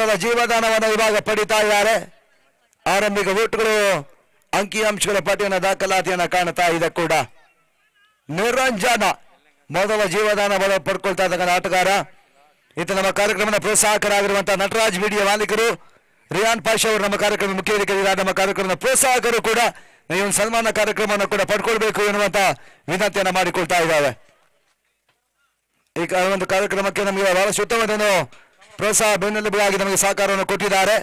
ಮೊದಲ ಜೀವದಾನವನ್ನು ಇವಾಗ ಪಡಿತಾ ಇದ್ದಾರೆ. ಆರಂಭಿಕ ಓಟ್ಗಳು ಅಂಕಿಅಂಶಗಳ ಪಟ್ಟಿಯನ್ನು ದಾಖಲಾತಿಯನ್ನು ಕಾಣ್ತಾ ಇದೆ ಕೂಡ. ನಿರಂಜನ ಮೊದಲ ಜೀವದಾನ ಪಡ್ಕೊಳ್ತಾ ಇರ್ತಕ್ಕಂಥ ಆಟಗಾರ. ಇದು ನಮ್ಮ ಕಾರ್ಯಕ್ರಮದ ಪ್ರೋತ್ಸಾಹಕರಾಗಿರುವಂತಹ ನಟರಾಜ್ ಮೀಡಿಯಾ ಮಾಲೀಕರು ರಿಯಾನ್ ಪಾಷಾ ಅವರು ನಮ್ಮ ಕಾರ್ಯಕ್ರಮ ಮುಖ್ಯ ವೇದಿಕೆಯಲ್ಲಿ ನಮ್ಮ ಕಾರ್ಯಕ್ರಮದ ಪ್ರೋತ್ಸಾಹಕರು ಕೂಡ ಈ ಒಂದು ಸನ್ಮಾನ ಕಾರ್ಯಕ್ರಮವನ್ನು ಕೂಡ ಪಡ್ಕೊಳ್ಬೇಕು ಎನ್ನುವಂತ ವಿನಂತಿಯನ್ನು ಮಾಡಿಕೊಳ್ತಾ ಇದ್ದಾವೆ. ಈ ಒಂದು ಕಾರ್ಯಕ್ರಮಕ್ಕೆ ನಮಗೆ ಬಹಳಷ್ಟು ಉತ್ತಮವಾದ ಪ್ರೋತ್ಸಾಹ ಬೆನ್ನೆಲುಬಾಗಿ ನಮಗೆ ಸಹಕಾರವನ್ನು ಕೊಟ್ಟಿದ್ದಾರೆ.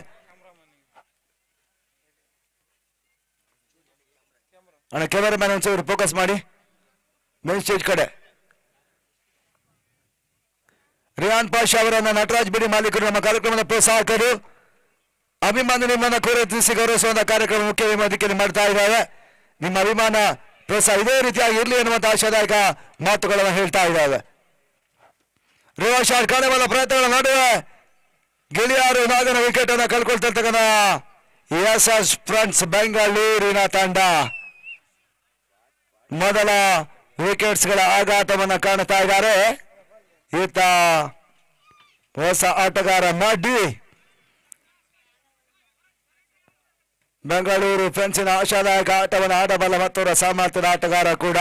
ಅಣ್ಣ ಕ್ಯಾಮರಾಮ್ಯಾನ್ ಒಂಚೂರು ಫೋಕಸ್ ಮಾಡಿ ಮೇನ್ ಸ್ಟೇಜ್ ಕಡೆ. ರಿಯಾನ್ ಪಾಷಾ ಅವರನ್ನ ನಟರಾಜ್ ಬಿಡಿ ಮಾಲೀಕರು ನಮ್ಮ ಕಾರ್ಯಕ್ರಮದ ಪ್ರೋತ್ಸಾಹಕರು ಅಭಿಮಾನ ನಿಮ್ಮನ್ನ ಕೋರತಿಸಿ ಗೌರವಿಸುವಂತಹ ಕಾರ್ಯಕ್ರಮ ಮುಖ್ಯ ವೇದಿಕೆಯಲ್ಲಿ ಮಾಡ್ತಾ ಇದ್ದಾರೆ. ನಿಮ್ಮ ಅಭಿಮಾನ ಪ್ರೋತ್ಸಾಹ ಇದೇ ರೀತಿಯಾಗಿ ಇರಲಿ ಎನ್ನುವಂತ ಆಶಾದಾಯಕ ಮಾತುಗಳನ್ನು ಹೇಳ್ತಾ ಇದ್ದಾವೆ. ರಿವರ್ಸ್ ಶಾಟ್ ಕಾಣುವ ಪ್ರಯತ್ನಗಳ ನಡುವೆ ಗೆಳೆಯರು ನಾಗನ ವಿಕೆಟ್ ಅನ್ನು ಕಳ್ಕೊಳ್ತಿರ್ತಕ್ಕಂಥ ಎಸ್ಎಸ್ ಫ್ರೆಂಡ್ಸ್ ಬೆಂಗಳೂರಿನ ತಂಡ ಮೊದಲ ವಿಕೆಟ್ಸ್ ಗಳ ಆಘಾತವನ್ನು ಕಾಣ್ತಾ ಇದ್ದಾರೆ. ಈತ ಹೊಸ ಆಟಗಾರ ಮಾಡಿ ಬೆಂಗಳೂರು ಫ್ರೆಂಡ್ಸಿನ ಆಶಾದಾಯಕ ಆಟವನ್ನು ಆಡಬಲ್ಲ ಮತ್ತೊಬ್ಬ ಸಾಮರ್ಥ್ಯದ ಆಟಗಾರ ಕೂಡ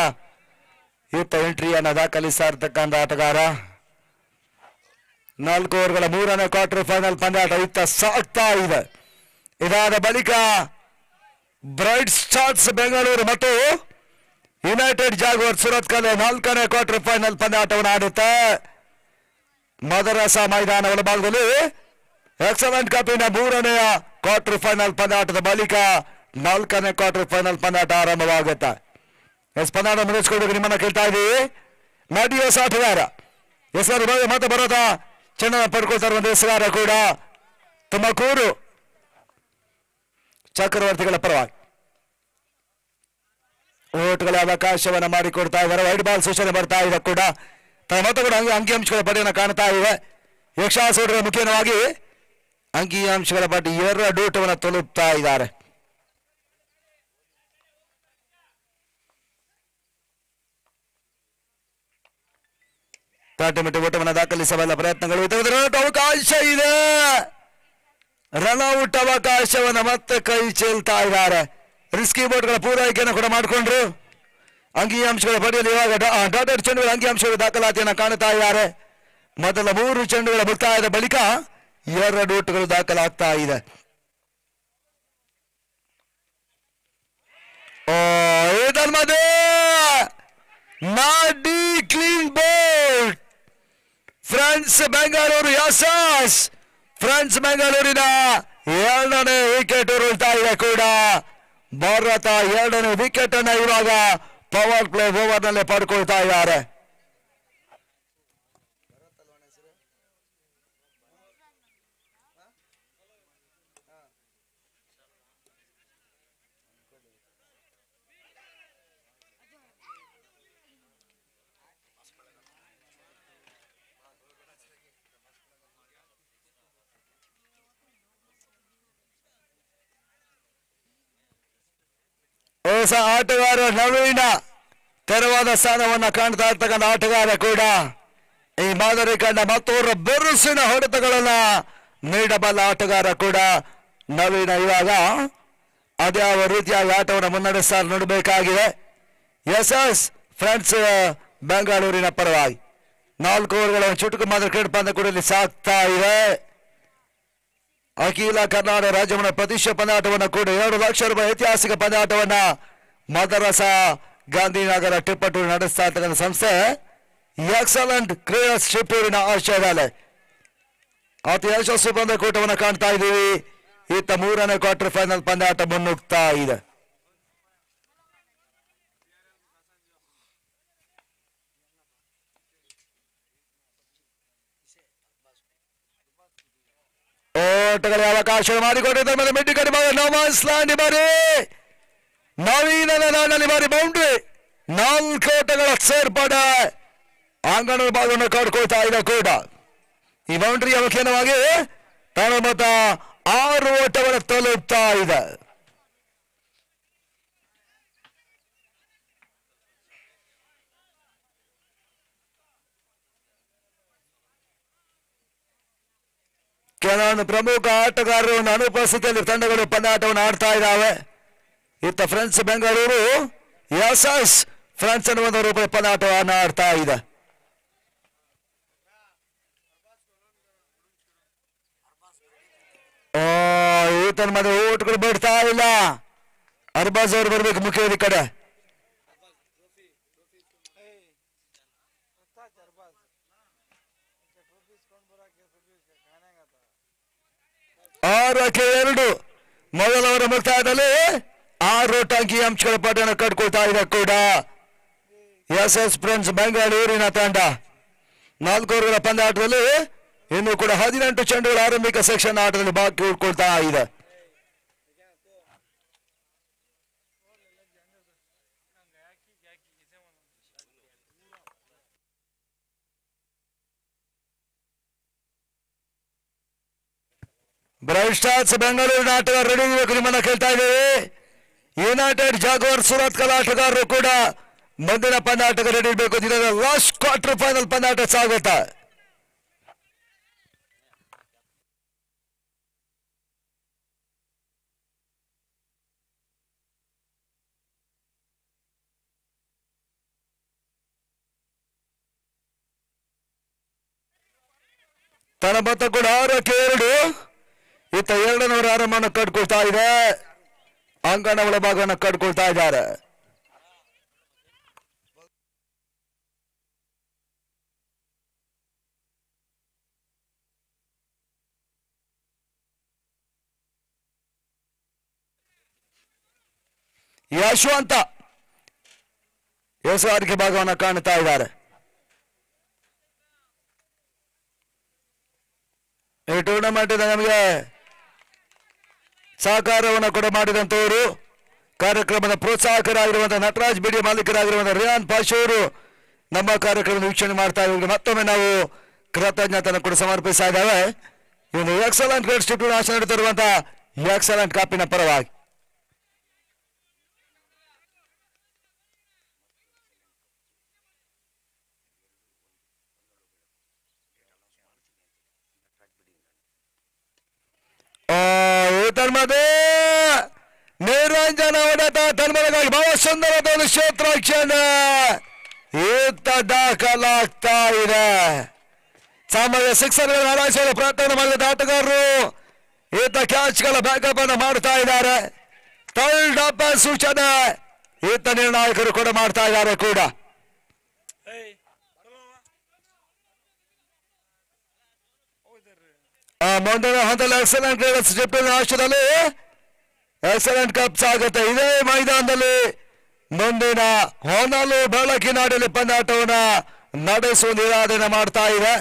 ಈತ ಎಂಟ್ರಿಯನ್ನು ದಾಖಲಿಸ್ತಾ ಇರ್ತಕ್ಕಂಥ ಆಟಗಾರ. 4 ಓವರ್ಗಳ 3ನೇ ಕ್ವಾರ್ಟರ್ ಫೈನಲ್ ಪಂದ್ಯಾಟ ಇತ್ತ ಸಾಗ್ತಾ ಇದೆ. ಇದಾದ ಬಳಿಕ ಬ್ರೈಟ್ ಸ್ಟಾರ್ಸ್ ಬೆಂಗಳೂರು ಮತ್ತು ಯುನೈಟೆಡ್ ಜಾಗುವಾರ್ ಸುರತ್ಕಲ್ 4ನೇ ಕ್ವಾರ್ಟರ್ ಫೈನಲ್ ಪಂದ್ಯಾಟವನ್ನು ಆಡುತ್ತೆ. ಮದರಸ ಮೈದಾನ ಒಳಭಾಗದಲ್ಲಿ ಎಕ್ಸಲೆಂಟ್ ಕಪಿನ 3ನೇ ಕ್ವಾರ್ಟರ್ ಫೈನಲ್ ಪಂದ್ಯಾಟದ ಬಳಿಕ 4ನೇ ಕ್ವಾರ್ಟರ್ ಫೈನಲ್ ಪಂದ್ಯಾಟ ಆರಂಭವಾಗುತ್ತೆ. ಪಂದ್ಯಾಟ ಮುಗಿಸ್ಕೊಂಡು ನಿಮ್ಮನ್ನ ಕೇಳ್ತಾ ಇದ್ದೀವಿ. ನಡಿಯೋಸ್ ಆಟಗಾರ ಹೆಸರು ಮತ್ತೆ ಬರೋದ ಚೆನ್ನ ಪಡ್ಕೊಳ್ತಾ ಇರುವಂತ ಹೆಸರಾರ ಕೂಡ ತುಮಕೂರು ಚಕ್ರವರ್ತಿಗಳ ಪರವಾಗಿ ಓಟ್ಗಳ ಅವಕಾಶವನ್ನು ಮಾಡಿಕೊಡ್ತಾ ಇದ್ದಾರೆ. ವೈಡ್ ಬಾಲ್ ಸೂಚನೆ ಬರ್ತಾ ಇದೆ ಕೂಡ ತಮ್ಮ ಮತ ಕೂಡ ಅಂಕಿಅಂಶಗಳ ಪಟ್ಟಿಯನ್ನು ಕಾಣ್ತಾ ಇವೆ. ಯಕ್ಷಾಸೋಡರ ಮುಖ್ಯವಾಗಿ ಅಂಕಿಅಂಶಗಳ ಪಟ್ಟಿ 2 ಓಟವನ್ನು ತಲುಪ್ತಾ ಇದ್ದಾರೆ. ತಾಟಮಿಟ್ಟು ಓಟವನ್ನು ದಾಖಲಿಸಬಲ್ಲ ಪ್ರಯತ್ನಗಳು ಅವಕಾಶ ಇದೆ. ರನ್ಔಟ್ ಅವಕಾಶವನ್ನು ಮತ್ತೆ ಕೈ ಚೆಲ್ತಾ ಇದ್ದಾರೆ. ರಿಸ್ಕಿ ಬೋಟ್ಗಳ ಪೂರೈಕೆಯನ್ನು ಕೂಡ ಮಾಡಿಕೊಂಡ್ರು. ಅಂಕಿಅಂಶಗಳ ಪಡೆಯಲು ಇವಾಗ ಡಾಟೆಡ್ ಚೆಂಡುಗಳ ಅಂಕಿಅಂಶಗಳ ದಾಖಲಾತಿಯನ್ನು ಕಾಣುತ್ತಾ ಇದ್ದಾರೆ. ಮೊದಲ 3 ಚೆಂಡುಗಳ ಮುಕ್ತಾಯದ ಬಳಿಕ 2 ಓಟಗಳು ದಾಖಲಾಗ್ತಾ ಇದೆ. ಇದನ್ಮದೆ ನಾಡಿ clean bowled friends Bengaluru SS friends ಬೆಂಗಳೂರಿನ 2ನೇ ವಿಕೆಟ್ ಉರುಳ್ತಾ ಇದೆ ಕೂಡ. ಭಾರತ 2ನೇ ವಿಕೆಟ್ ಅನ್ನ ಇವಾಗ ಪವರ್ ಪ್ಲೇ ಓವರ್ ನಲ್ಲಿ ಪಡ್ಕೊಳ್ತಾ ಇದ್ದಾರೆ. ಹೊಸ ಆಟಗಾರ ನವೀನ ತೆರವಾದ ಸ್ಥಾನವನ್ನು ಕಾಣ್ತಾ ಇರ್ತಕ್ಕಂಥ ಆಟಗಾರ ಕೂಡ ಈ ಮಾದರಿ ಕಂಡ ಮತ್ತೋರ್ವ ಬೆರುಸಿನ ಹೊಡೆತಗಳನ್ನ ನೀಡಬಲ್ಲ ಆಟಗಾರ ಕೂಡ ನವೀನ. ಇವಾಗ ಅದ್ಯಾವ ರೀತಿಯಾಗಿ ಆಟವನ್ನು ಮುನ್ನಡೆಸ್ತಾ ನೋಡಬೇಕಾಗಿದೆ. ಎಸ್ಎಸ್ ಫ್ರೆಂಡ್ಸ್ ಬೆಂಗಳೂರಿನ ಪರವಾಗಿ 4 ಓವರ್ಗಳ ಚುಟುಕು ಮಾದರಿ ಕ್ರಿಕೆಟ್ ಪಂದ್ಯ ಕೂಡ ಇಲ್ಲಿ ಸಾಗ್ತಾ ಇದೆ. ಅಖಿಲ ಕರ್ನಾಟಕ ರಾಜ್ಯಮಟ್ಟ ಪ್ರತಿಷ್ಠೆ ಪಂದ್ಯಾಟವನ್ನು ಕೂಡ 2 ಲಕ್ಷ ರೂಪಾಯಿ ಐತಿಹಾಸಿಕ ಪಂದ್ಯಾಟವನ್ನ ಮದರಸ ಗಾಂಧಿನಗರ ಟಿಪ್ಪಟೂರು ನಡೆಸ್ತಾ ಇರ್ತಕ್ಕಂಥ ಸಂಸ್ಥೆ ಎಕ್ಸಲೆಂಟ್ ಕ್ರೀಡಾ ಶಿವಪೂರಿನ ಆಶ್ರಯದಲ್ಲಿ ಅತಿ ಯಶಸ್ವಿ ಪಂದ್ಯಕೂಟವನ್ನು ಕಾಣ್ತಾ ಇದ್ದೀವಿ. ಈತ 3ನೇ ಕ್ವಾರ್ಟರ್ ಫೈನಲ್ ಪಂದ್ಯಾಟ ಮುನ್ನುಗ್ತಾ ಇದೆ. ಓಟಗಳ ಅವಕಾಶ ಮಾಡಿಕೊಟ್ಟಿದ್ದ ಮೇಲೆ ಮಿಡ್ಡಿ ಕಡಿ ನಮಸ್ಲಾಂಡಿ ಬಾರಿ ನವೀನನ ನಾಡಲ್ಲಿ ಬಾರಿ ಬೌಂಡ್ರಿ 4 ಓಟಗಳ ಸೇರ್ಪಡೆ ಅಂಗಣದ ಭಾಗವನ್ನು ಕಾಡ್ಕೊಳ್ತಾ ಇದೆ ಕೂಡ. ಈ ಬೌಂಡ್ರಿಯ ಮುಖ್ಯವಾಗಿ ತನ್ನ ಮೊತ್ತ 6 ಓಟವನ್ನು ತಲುಪ್ತಾ ಇದೆ. ಕೆಲವೊಂದು ಪ್ರಮುಖ ಆಟಗಾರರು ಅನುಪಸ್ಥಿತಿಯಲ್ಲಿ ತಂಡಗಳು ಪಂದ್ಯಾಟವನ್ನು ಆಡ್ತಾ ಇದ್ದಾವೆ. ಇತ್ತ ಫ್ರೆಂಡ್ಸ್ ಬೆಂಗಳೂರು ಎಸ್ಎಸ್ ಫ್ರೆಂಡ್ಸ್ ಅನ್ನುವ ರೂಪದ ಪಂದ್ಯಾಟವನ್ನು ಆಡ್ತಾ ಇದೆ. ಈತನ ಮಧ್ಯೆ ಓಟ್ಗಳು ಬಿಡ್ತಾ ಇಲ್ಲ. ಅರ್ಬಾಜ್ ಅವರು ಬರ್ಬೇಕು ಮುಖ್ಯ ವೇದಿಕೆ ಕಡೆ. ಆರಕ್ಕೆ 2 ಮೊದಲವರ ಮುಕ್ತಾಯದಲ್ಲಿ 6 ಅಂಕಿ ಅಂಶಗಳ ಪಟ್ಟಣ ಕಟ್ಕೊಳ್ತಾ ಇದೆ ಕೂಡ ಎಸ್ಎಸ್ ಫ್ರೆಂಡ್ಸ್ ಬೆಂಗಳೂರಿನ ತಂಡ. 4 ಓವರ್ಗಳ ಪಂದ್ಯಾಟದಲ್ಲಿ ಇನ್ನು ಕೂಡ 18 ಚೆಂಡುಗಳ ಆರಂಭಿಕ ಸೆಕ್ಷನ್ ಆಟದಲ್ಲಿ ಬಾಕಿ ಉಳ್ಕೊಳ್ತಾ ಇದೆ. ಬ್ರೈಟ್ ಸ್ಟಾರ್ಸ್ ಬೆಂಗಳೂರಿನ ಆಟಗಾರ ರೆಡಿ ಇರಬೇಕು ನಿಮ್ಮನ್ನ ಕೇಳ್ತಾ ಇದ್ದೇವೆ. ಯುನೈಟೆಡ್ ಜಾಗ್ವಾರ್ ಸುರತ್ಕಲ್ ಆಟಗಾರರು ಕೂಡ ಮುಂದಿನ ಪಂದ್ಯಾಟಕ್ಕೆ ರೆಡಿ ಇರಬೇಕು. ದಿನದ ಲಾಸ್ಟ್ ಕ್ವಾರ್ಟರ್ ಫೈನಲ್ ಪಂದ್ಯಾಟ ಸಾಗುತ್ತಾ. ತನ್ನ ಮೊತ್ತ ಕೂಡ 6ಕ್ಕೆ 2. ಇತ್ತ 2 ಆರಂಭವನ್ನು ಕಟ್ಕೊಳ್ತಾ ಇದೆ. ಅಂಗಣ ಒಳಭಾಗವನ್ನು ಕಟ್ಕೊಳ್ತಾ ಇದ್ದಾರೆ. ಯಶವಂತ ಎಸಗಾರಿಕೆ ಭಾಗವನ್ನು ಕಾಣುತ್ತಾ ಇದ್ದಾರೆ. ಈ ಟೂರ್ನಮೆಂಟ್ ನಮಗೆ ಸಹಕಾರವನ್ನು ಕೂಡ ಮಾಡಿದಂತವರು ಕಾರ್ಯಕ್ರಮದ ಪ್ರೋತ್ಸಾಹಕರಾಗಿರುವಂತಹ ನಟರಾಜ್ ಬಿಡಿ ಮಾಲೀಕರಾಗಿರುವಂತಹ ರಿಯಾನ್ ಪಾಶೂರು ನಮ್ಮ ಕಾರ್ಯಕ್ರಮದ ವೀಕ್ಷಣೆ ಮಾಡ್ತಾ ಇದ್ದಾರೆ. ಮತ್ತೊಮ್ಮೆ ನಾವು ಕೃತಜ್ಞತೆಯನ್ನು ಕೂಡ ಸಮರ್ಪಿಸ್ತಾ ಇದ್ದಾವೆ. ಈ ಒಂದು ಎಕ್ಸಲೆಂಟ್ ಗ್ರೇಟ್ ಸ್ಟಿಪ್ ಆಶೆ ನೀಡುತ್ತಿರುವಂತಹ ಎಕ್ಸಲೆಂಟ್ ಕಾಪಿನ ಪರವಾಗಿ. ನಿರಂಜನ ಹೊಡೆತ ತನ್ಮಲಗಾಗಿ ಬಹಳ ಸುಂದರವಾದ ಒಂದು ಕ್ಷೇತ್ರ ಈತ ದಾಖಲಾಗ್ತಾ ಇದೆ. ಸಾಮಾನ್ಯ ಸಿಕ್ಸರ್ಗಳನ್ನು ಹಾರಾಯಿಸಲು ಪ್ರಯತ್ನ ಮಾಡಿದ ಆಟಗಾರರು ಈತ ಕ್ಯಾಚ್ಗಳ ಬ್ಯಾಕಪ್ ಅನ್ನು ಮಾಡ್ತಾ ಇದ್ದಾರೆ. ಥರ್ಡ್ ಅಪ್ ಸೂಚನೆ ಈತ ನಿರ್ಣಾಯಕರು ಕೂಡ ಮಾಡ್ತಾ ಇದ್ದಾರೆ ಕೂಡ. ಮುಂದಿನ ಹಂತದಲ್ಲಿ ಎಕ್ಸಲೆಂಟ್ ಆಶ್ರದಲ್ಲಿ ಎಕ್ಸಲೆಂಟ್ ಕಪ್ಸ್ ಆಗುತ್ತೆ. ಇದೇ ಮೈದಾನದಲ್ಲಿ ಮುಂದಿನ ಹೊನಲು ಬೆಳಕಿನಾಡಲ್ಲಿ ಪಂದ್ಯಾಟವನ್ನು ನಡೆಸುವ ನಿರಾಧನೆ ಮಾಡ್ತಾ ಇದೆ.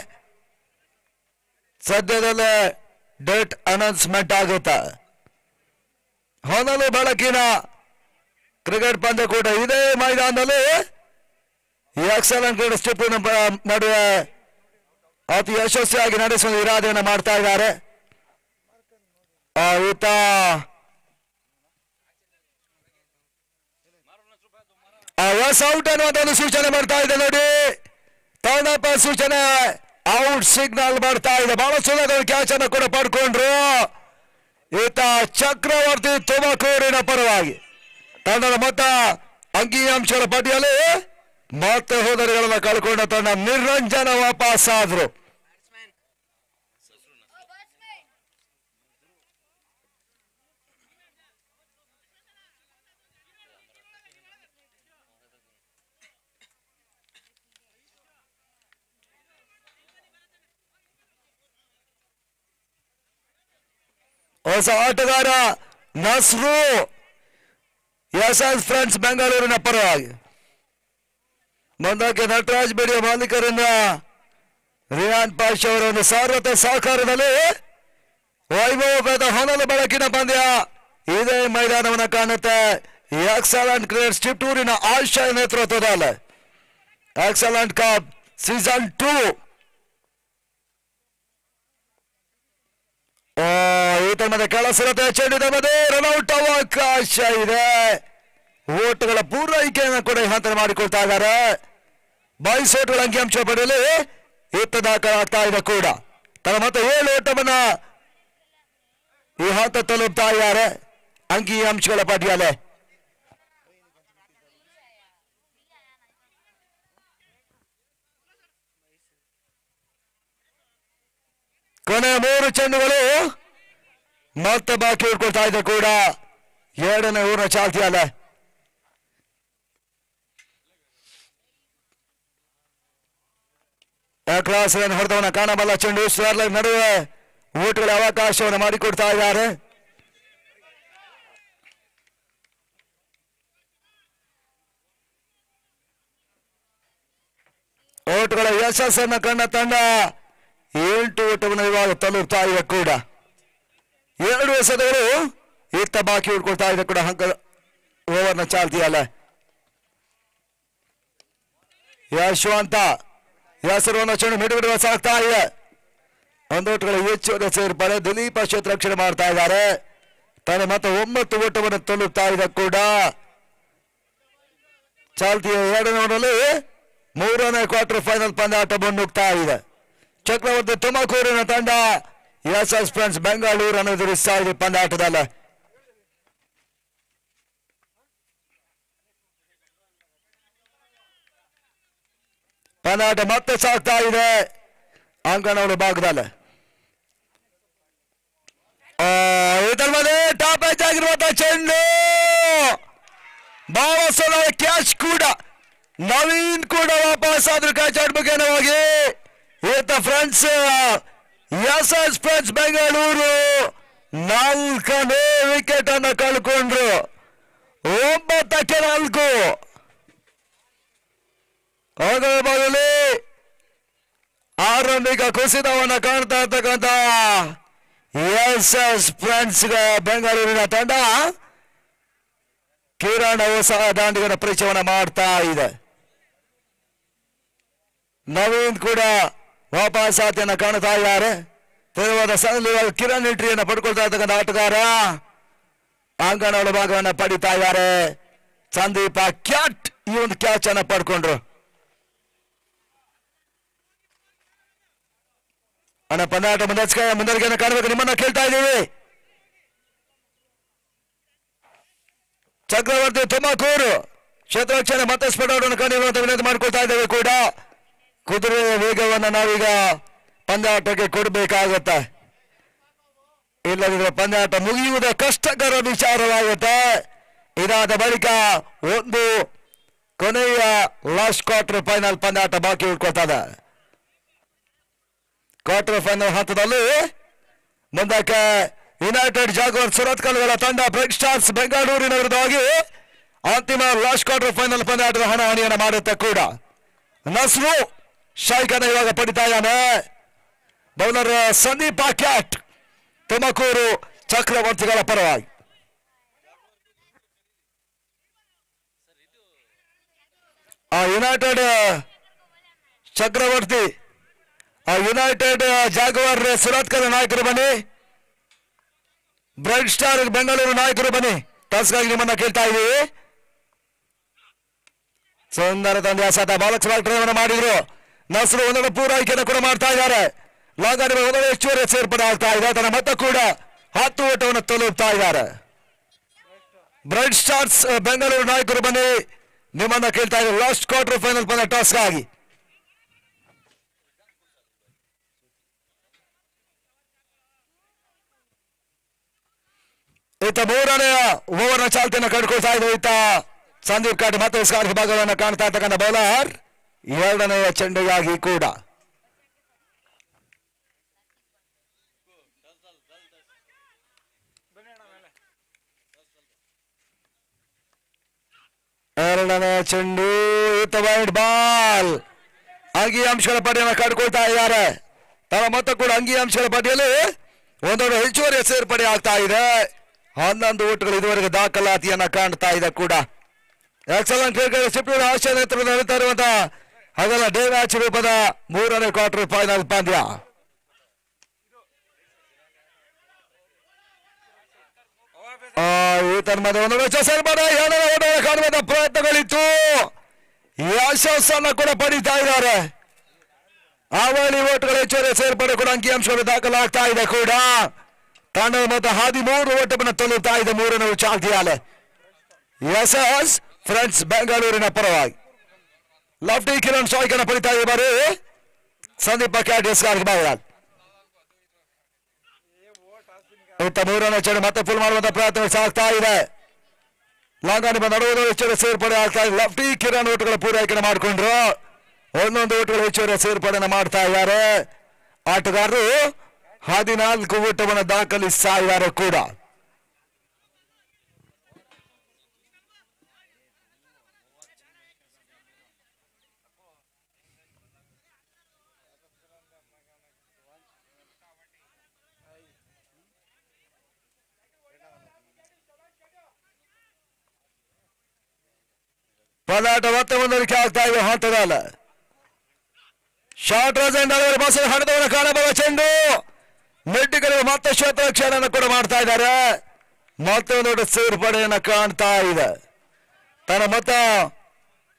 ಸದ್ಯದಲ್ಲೇ ಡೇಟ್ ಅನೌನ್ಸ್ಮೆಂಟ್ ಆಗುತ್ತೆ. ಹೊನಲು ಬೆಳಕಿನ ಕ್ರಿಕೆಟ್ ಪಂದ್ಯ ಕೂಡ ಇದೇ ಮೈದಾನದಲ್ಲಿ ಎಕ್ಸಲೆಂಟ್ ಸ್ಟಿಪ್ ನಡುವೆ ಅತಿ ಯಶಸ್ವಿಯಾಗಿ ನಡೆಸುವ ಇರಾದೆಯನ್ನು ಮಾಡ್ತಾ ಇದ್ದಾರೆ. ಈತ ಔಟ್ ಅನ್ನುವಂತ ಒಂದು ಸೂಚನೆ ಮಾಡ್ತಾ ಇದೆ ನೋಡಿ. ಟರ್ನಪ್ ಸೂಚನೆ ಔಟ್ ಸಿಗ್ನಲ್ ಮಾಡ್ತಾ ಇದೆ. ಬಹಳ ಸುಲಭ ಕ್ಯಾಚ್ ಅನ್ನು ಕೂಡ ಪಡ್ಕೊಂಡ್ರು ಈತ ಚಕ್ರವರ್ತಿ ತುಮಕೂರಿನ ಪರವಾಗಿ. ತಂಡದ ಮೊತ್ತ ಅಂಕಿಅಂಶಗಳ ಪಟ್ಟಿಯಲ್ಲಿ ಮತ್ತೆ ಹೋದರಿಗಳನ್ನು ಕಳ್ಕೊಂಡ ತಂಡ ನಿರಂಜನ ವಾಪಸ್ ಆದ್ರು. ಹೊಸ ಆಟಗಾರ ನಸ್ರು ಎಸ್ಎಸ್ ಫ್ರೆಂಡ್ಸ್ ಬೆಂಗಳೂರಿನ ಪರವಾಗಿ. ಮುಂದಕ್ಕೆ ನಟರಾಜ್ ಬಿಡಿಯ ಮಾಲೀಕರಿಂದ ರಿಯಾನ್ ಪಾಷ್ ಅವರ ಒಂದು ಸಾರ್ವತ ಸಹಕಾರದಲ್ಲಿ ವೈಭವದ ಹೊನಲು ಬೆಳಕಿನ ಪಂದ್ಯ ಇದೇ ಮೈದಾನವನ್ನು ಕಾಣುತ್ತೆ. ಎಕ್ಸಲೆಂಟ್ ಕ್ರಿಕೆಟ್ ಚಿಟ್ಟೂರಿನ ಆಶಾ ನೇತೃತ್ವದಲ್ಲಿ ಎಕ್ಸಲೆಂಟ್ ಕಪ್ ಸೀಸನ್ 2 ಈತ ಮತ್ತೆ ಕೆಲಸರತೆ ಚೆಂಡಿದ ಮಧ್ಯೆ ರನ್ಔಟ್ ಅವಕಾಶ ಇದೆ. ಓಟ್ಗಳ ಪೂರೈಕೆಯನ್ನು ಕೂಡ ಹಂತ ಮಾಡಿಕೊಳ್ತಾ ಇದ್ದಾರೆ. 22 ಓಟ್ಗಳ ಅಂಕಿಅಂಶ ಪಡೆಯಲು ಈತ ದಾಖಲಾಗ್ತಾ ಇದೆ ಕೂಡ. ತನ್ನ ಮತ್ತೆ 7 ಓಟವನ್ನ ಹಂತ ತಲುಪ್ತಾ ಇದ್ದಾರೆ ಅಂಕಿ ಅಂಶಗಳ ಪಟ್ಟಿಯಲ್ಲಿ. ಕೊನೆ 3 ಚೆಂಡುಗಳು ಮತ್ತೆ ಬಾಕಿ ಉಳ್ಕೊಳ್ತಾ ಇದೆ ಕೂಡ. 2ನೇ ಓವರ್ನ ಚಾಲ್ತಿಯಲ್ಲ. ಕ್ಲಾಸ್ ರನ್ ಹೊಡೆದವನ ಕಾಣಬಲ್ಲ ಚೆಂಡು. ಸ್ಟಾರ್ಲೈನ್ ನಡುವೆ ಓಟ್ಗಳ ಅವಕಾಶವನ್ನು ಮಾಡಿಕೊಡ್ತಾ ಇದ್ದಾರೆ. ಓಟ್ಗಳ ಯಶಸ್ಸನ್ನು ಕಂಡ ತಂಡ 8 ಓಟವನ್ನು ಇವಾಗ ತಲುಪ್ತಾ ಇದೆ ಕೂಡ. 2 ಎಸೆದವರು ಇತ್ತ ಬಾಕಿ ಉಳ್ಕೊಳ್ತಾ ಇದೆ ಕೂಡ ಅಂಕ ಓವರ್ನ ಚಾಲ್ತಿಯಲ್ಲ. ಯಶವಂತ ಹೆಸರನ್ನು ಚೆಂಡು ಮಿಡುಬಿಡುವ ಸಾಗ್ತಾ ಇದೆ. ಒಂದೋಟಗಳ ಹೆಚ್ಚುವರಿ ಸೇರ್ಪಡೆ. ದಿಲೀಪ ಕ್ಷೇತ್ರರಕ್ಷಣೆ ಮಾಡ್ತಾ ಇದ್ದಾರೆ. ತಾನೆ ಮತ್ತೆ 9 ಓಟವನ್ನು ತಲುಪ್ತಾ ಇದೆ ಕೂಡ. ಚಾಲ್ತಿಯ 2ನೇ ಓವರ್ನಲ್ಲಿ 3ನೇ ಕ್ವಾರ್ಟರ್ ಫೈನಲ್ ಪಂದ್ಯಾಟ ಮುನ್ನುಗ್ತಾ ಇದೆ. ಚಕ್ರವರ್ತಿ ತುಮಕೂರಿನ ತಂಡ ಎಸ್ಎಸ್ ಫ್ರೆಂಡ್ಸ್ ಬೆಂಗಳೂರನ್ನು ಎದುರಿಸ್ತಾ ಇದೆ ಪಂದ್ಯಾಟದಲ್ಲಿ. ಪಂದ್ಯಾಟ ಮತ್ತೆ ಸಾಗ್ತಾ ಇದೆ ಅಂಕಣಗಳ ಭಾಗದಲ್ಲಿ. ಇದರ ಮೇಲೆ ಟಾಪ್ ಏಜ್ ಆಗಿರುವಂತಹ ಚೆಂಡು ಬಹಳ ಸಲ ಕ್ಯಾಚ್ ಕೂಡ. ನವೀನ್ ಕೂಡ ವಾಪಸ್ ಆದ್ರೂ ಕ್ಯಾಚ್ ಆಡ್ಬೇಕೇನೋ ಹೋಗಿ. ಈತ ಫ್ರೆಂಡ್ಸ್ ಎಸ್ಎಸ್ ಫ್ರೆಂಡ್ಸ್ ಬೆಂಗಳೂರು 4ನೇ ವಿಕೆಟ್ ಅನ್ನು ಕಳ್ಕೊಂಡ್ರು. 9ಕ್ಕೆ 4. ಅದರ ಬದಲಿ ಆರಂಭಿಕ ಕುಸಿತವನ್ನು ಕಾಣ್ತಾ ಇರ್ತಕ್ಕಂಥ ಎಸ್ಎಸ್ ಫ್ರೆಂಡ್ಸ್ ಬೆಂಗಳೂರಿನ ತಂಡ ಕಿರಣ್ ಹೊಸ ದಾಂಡಿಗರ ಪರಿಚಯವನ್ನು ಮಾಡ್ತಾ ಇದೆ. ನವೀನ್ ಕೂಡ ವಾಪಸ್ ಆತಿಯನ್ನು ಕಾಣ್ತಾ ಇದ್ದಾರೆ. ತೆರವಾದ ಸ್ಥಳದಲ್ಲಿ ಕಿರಣ್ ಎಂಟ್ರಿಯನ್ನು ಪಡ್ಕೊಳ್ತಾ ಇರ್ತಕ್ಕಂಥ ಆಟಗಾರ ಅಂಕಣಗಳ ಭಾಗವನ್ನು ಪಡಿತಾ ಇದ್ದಾರೆ. ಸಂದೀಪ ಕ್ಯಾಟ್ ಈ ಒಂದು ಕ್ಯಾಚ್ ಅನ್ನು ಪಡ್ಕೊಂಡ್ರು. ಅಣ್ಣ ಪಂದ್ಯಾಟ ಮುಂದರಿಕೆಯನ್ನು ಕಾಣಬೇಕು ನಿಮ್ಮನ್ನ ಕೇಳ್ತಾ ಇದ್ದೀವಿ. ಚಕ್ರವರ್ತಿ ತುಮಕೂರು ಕ್ಷೇತ್ರರಕ್ಷಣೆ ಮತ್ತೆ ಸ್ಫೋಟವನ್ನು ಕಂಡಿರುವಂತ ವಿನಂತಿ ಮಾಡಿಕೊಳ್ತಾ ಇದ್ದೇವೆ ಕೂಡ. ಕುದುರೆ ವೇಗವನ್ನು ನಾವೀಗ ಪಂದ್ಯಾಟಕ್ಕೆ ಕೊಡಬೇಕಾಗತ್ತೆ. ಇಲ್ಲದಿದ್ರೆ ಪಂದ್ಯಾಟ ಮುಗಿಯುವುದೇ ಕಷ್ಟಕರ ವಿಚಾರವಾಗುತ್ತೆ. ಇದಾದ ಬಳಿಕ ಒಂದು ಕೊನೆಯ ಲಾಸ್ಟ್ ಕ್ವಾರ್ಟರ್ ಫೈನಲ್ ಪಂದ್ಯಾಟ ಬಾಕಿ ಉಳ್ಕೊಳ್ತದೆ. ಕ್ವಾರ್ಟರ್ ಫೈನಲ್ ಹಂತದಲ್ಲಿ ಮುಂದಕ್ಕೆ ಯುನೈಟೆಡ್ ಜಾಗ್ವಾರ್ ಸುರತ್ ಕಲ್ಗಳ ತಂಡ ಬ್ರೈಟ್ ಸ್ಟಾರ್ಸ್ ಬೆಂಗಳೂರಿನ ವಿರುದ್ಧವಾಗಿ ಅಂತಿಮ ಲಾಸ್ಟ್ ಕ್ವಾರ್ಟರ್ ಫೈನಲ್ ಪಂದ್ಯಾಟದ ಹಣಾಹಣಿಯನ್ನು ಮಾಡುತ್ತೆ ಕೂಡ. ನಸ್ರು ಶಾಯ್ಕನ ಇವಾಗ ಪಡಿತಾ ಇದ್ದಾನೆ. ಬೌಲರ್ ಸಂದೀಪ ಕ್ಯಾಟ್ ತುಮಕೂರು ಚಕ್ರವರ್ತಿಗಳ ಪರವಾಗಿ. ಯುನೈಟೆಡ್ ಚಕ್ರವರ್ತಿ ಯುನೈಟೆಡ್ ಜಾಗ್ವಾರ್ ಸುರತ್ ಕಲ್ ನಾಯಕರು ಬನ್ನಿ. ಬ್ರೈಟ್ ಸ್ಟಾರ್ ಬೆಂಗಳೂರು ನಾಯಕರು ಬನ್ನಿ. ಟಾಸ್ಗಾಗಿ ನಿಮ್ಮನ್ನ ಕೇಳ್ತಾ ಇದ್ದೀವಿ. ಸುಂದರ ತಂದೆ ಸತ ಬಾಲಕ್ಸ್ ಡ್ರೈವ್ ಮಾಡಿದ್ರು. ನಸ್ರು ಒಂದೆರಡು ಪೂರೈಕೆಯನ್ನು ಕೂಡ ಮಾಡ್ತಾ ಇದ್ದಾರೆ. ಲಾಂಗಾಡಿ ಒಂದೆರಡು ಹೆಚ್ಚುವರಿ ಸೇರ್ಪಡೆ ಆಗ್ತಾ ಇದೆ. ತನ್ನ ಮತ್ತೆ ಕೂಡ 10 ಓಟವನ್ನು ತಲುಪ್ತಾ ಇದ್ದಾರೆ. ಬ್ರೈಟ್ ಸ್ಟಾರ್ಸ್ ಬೆಂಗಳೂರು ನಾಯಕರು ಬನ್ನಿ ನಿಮ್ಮನ್ನ ಕೇಳ್ತಾ ಇದ್ದಾರೆ. ಲಾಸ್ಟ್ ಕ್ವಾರ್ಟರ್ ಫೈನಲ್ ಪಂದ್ಯ ಟಾಸ್ಗಾಗಿ. ಈತ 3ನೇ ಓವರ್ನ ಚಾಲ್ತಿಯನ್ನು ಕಂಡುಕೊಳ್ತಾ ಇದೆ. ಈತ ಸಂದೀಪ್ ಕಾಟ್ ಮತ್ತೆ ಸ್ಕಾರ್ಫ್ ಭಾಗವನ್ನು ಕಾಣ್ತಾ ಇರ್ತಕ್ಕಂಥ ಬೌಲರ್ 2ನೇ ಚೆಂಡಿಗಾಗಿ ಕೂಡ. ಎರಡನೇ ಚೆಂಡು ಈತ ವೈಡ್ ಬಾಲ್. ಅಂಗಿ ಅಂಶಗಳ ಪಟ್ಟಿಯನ್ನು ಕಂಡುಕೊಳ್ತಾ ಇದ್ದಾರೆ. ತನ್ನ ಮೊತ್ತ ಕೂಡ ಅಂಗಿ ಅಂಶಗಳ ಪಟ್ಟಿಯಲ್ಲಿ ಒಂದೊಂದು ಹೆಚ್ಚುವರಿ ಸೇರ್ಪಡೆ ಆಗ್ತಾ ಇದೆ. 11 ಓಟುಗಳು ಇದುವರೆಗೆ ದಾಖಲಾತಿಯನ್ನ ಕಾಣ್ತಾ ಇದೆ ಕೂಡ. ಎಕ್ಸಲೆಂಟ್ ಶಿಫ್ಟ್ ಆಶಯ ನೇತೃತ್ವದಲ್ಲಿ ನಡೀತಾ ಇರುವಂತಹ ಹಗಲ ಡೇ ಮ್ಯಾಚ್ ರೂಪದ 3ನೇ ಕ್ವಾರ್ಟರ್ ಫೈನಲ್ ಪಂದ್ಯ. ಒಂದು ವೆಚ್ಚ ಸೇರ್ಪಡೆ 2ನೇ ಓಟವನ್ನು ಕಾಣುವಂತಹ ಪ್ರಯತ್ನಗಳಿತ್ತು. ಯಶಸ್ಸನ್ನು ಕೂಡ ಪಡಿತಾ ಇದ್ದಾರೆ. ಅವಳಿ ಓಟುಗಳ ಹೆಚ್ಚುವರಿ ಸೇರ್ಪಡೆ ಕೂಡ ಅಂಕಿಅಂಶಗಳು ದಾಖಲಾಗ್ತಾ ಇದೆ ಕೂಡ. ತಂಡದ ಮೊತ್ತ 13 ಓಟವನ್ನು ತಲುಪ್ತಾ ಇದೆ ಮೂರನೇ ಚಾಲ್ತಿಯಾಲೆ. ಎಸ್ ಫ್ರೆಂಡ್ಸ್ ಬೆಂಗಳೂರಿನ ಪರವಾಗಿ ಲಫ್ಟಿ ಕಿರಣ್ ಸ್ಟ್ರೈಕ್ ಪಡಿತಾ ಇದ್ದಾರೆ. ಸಂದೀಪ ಕ್ಯಾಟಿಯಸ್ ಮೂರನೇ ಚೆಂಡು ಮತ್ತೆ ಫುಲ್ ಮಾಡುವಂತ ಪ್ರಯತ್ನ ಸಾಗ್ತಾ ಇದೆ. ಲಾಂಗಾನಿ ನಡುವೆ ಹೆಚ್ಚುವರಿ ಸೇರ್ಪಡೆ ಆಗ್ತಾ ಇದೆ. ಲಫ್ಟಿ ಕಿರಣ್ ಓಟುಗಳ ಪೂರೈಕೆ ಮಾಡಿಕೊಂಡ್ರು. ಒಂದೊಂದು ಓಟುಗಳು ಹೆಚ್ಚುವರಿ ಸೇರ್ಪಡೆ ಮಾಡ್ತಾ ಇದ್ದಾರೆ. ಆಟಗಾರರು 14 ಓಟವನ್ನು ದಾಖಲಿಸ್ತಾ ಇದ್ದಾರೆ ಕೂಡ. ಪದಾಟ ಮತ್ತೆ ಮುಂದುವರಿಕೆ ಆಗ್ತಾ ಇದೆ ಹಂತದಲ್ಲ. ಶಾರ್ಟ್ ರೇಂಜ್ ಬಸ್ ಹಣದವನ್ನು ಕಾಣಬಲ್ಲ ಚೆಂಡು ನೆಟ್ಟಿಗರು ಮತ್ತೆ ಕ್ಷೇತ್ರಕ್ಷಣೆಯನ್ನು ಕೂಡ ಮಾಡ್ತಾ ಇದ್ದಾರೆ. ಮತ್ತೊಂದು ಸೇರ್ಪಡೆಯನ್ನು ಕಾಣ್ತಾ ಇದೆ. ತನ್ನ ಮೊತ್ತ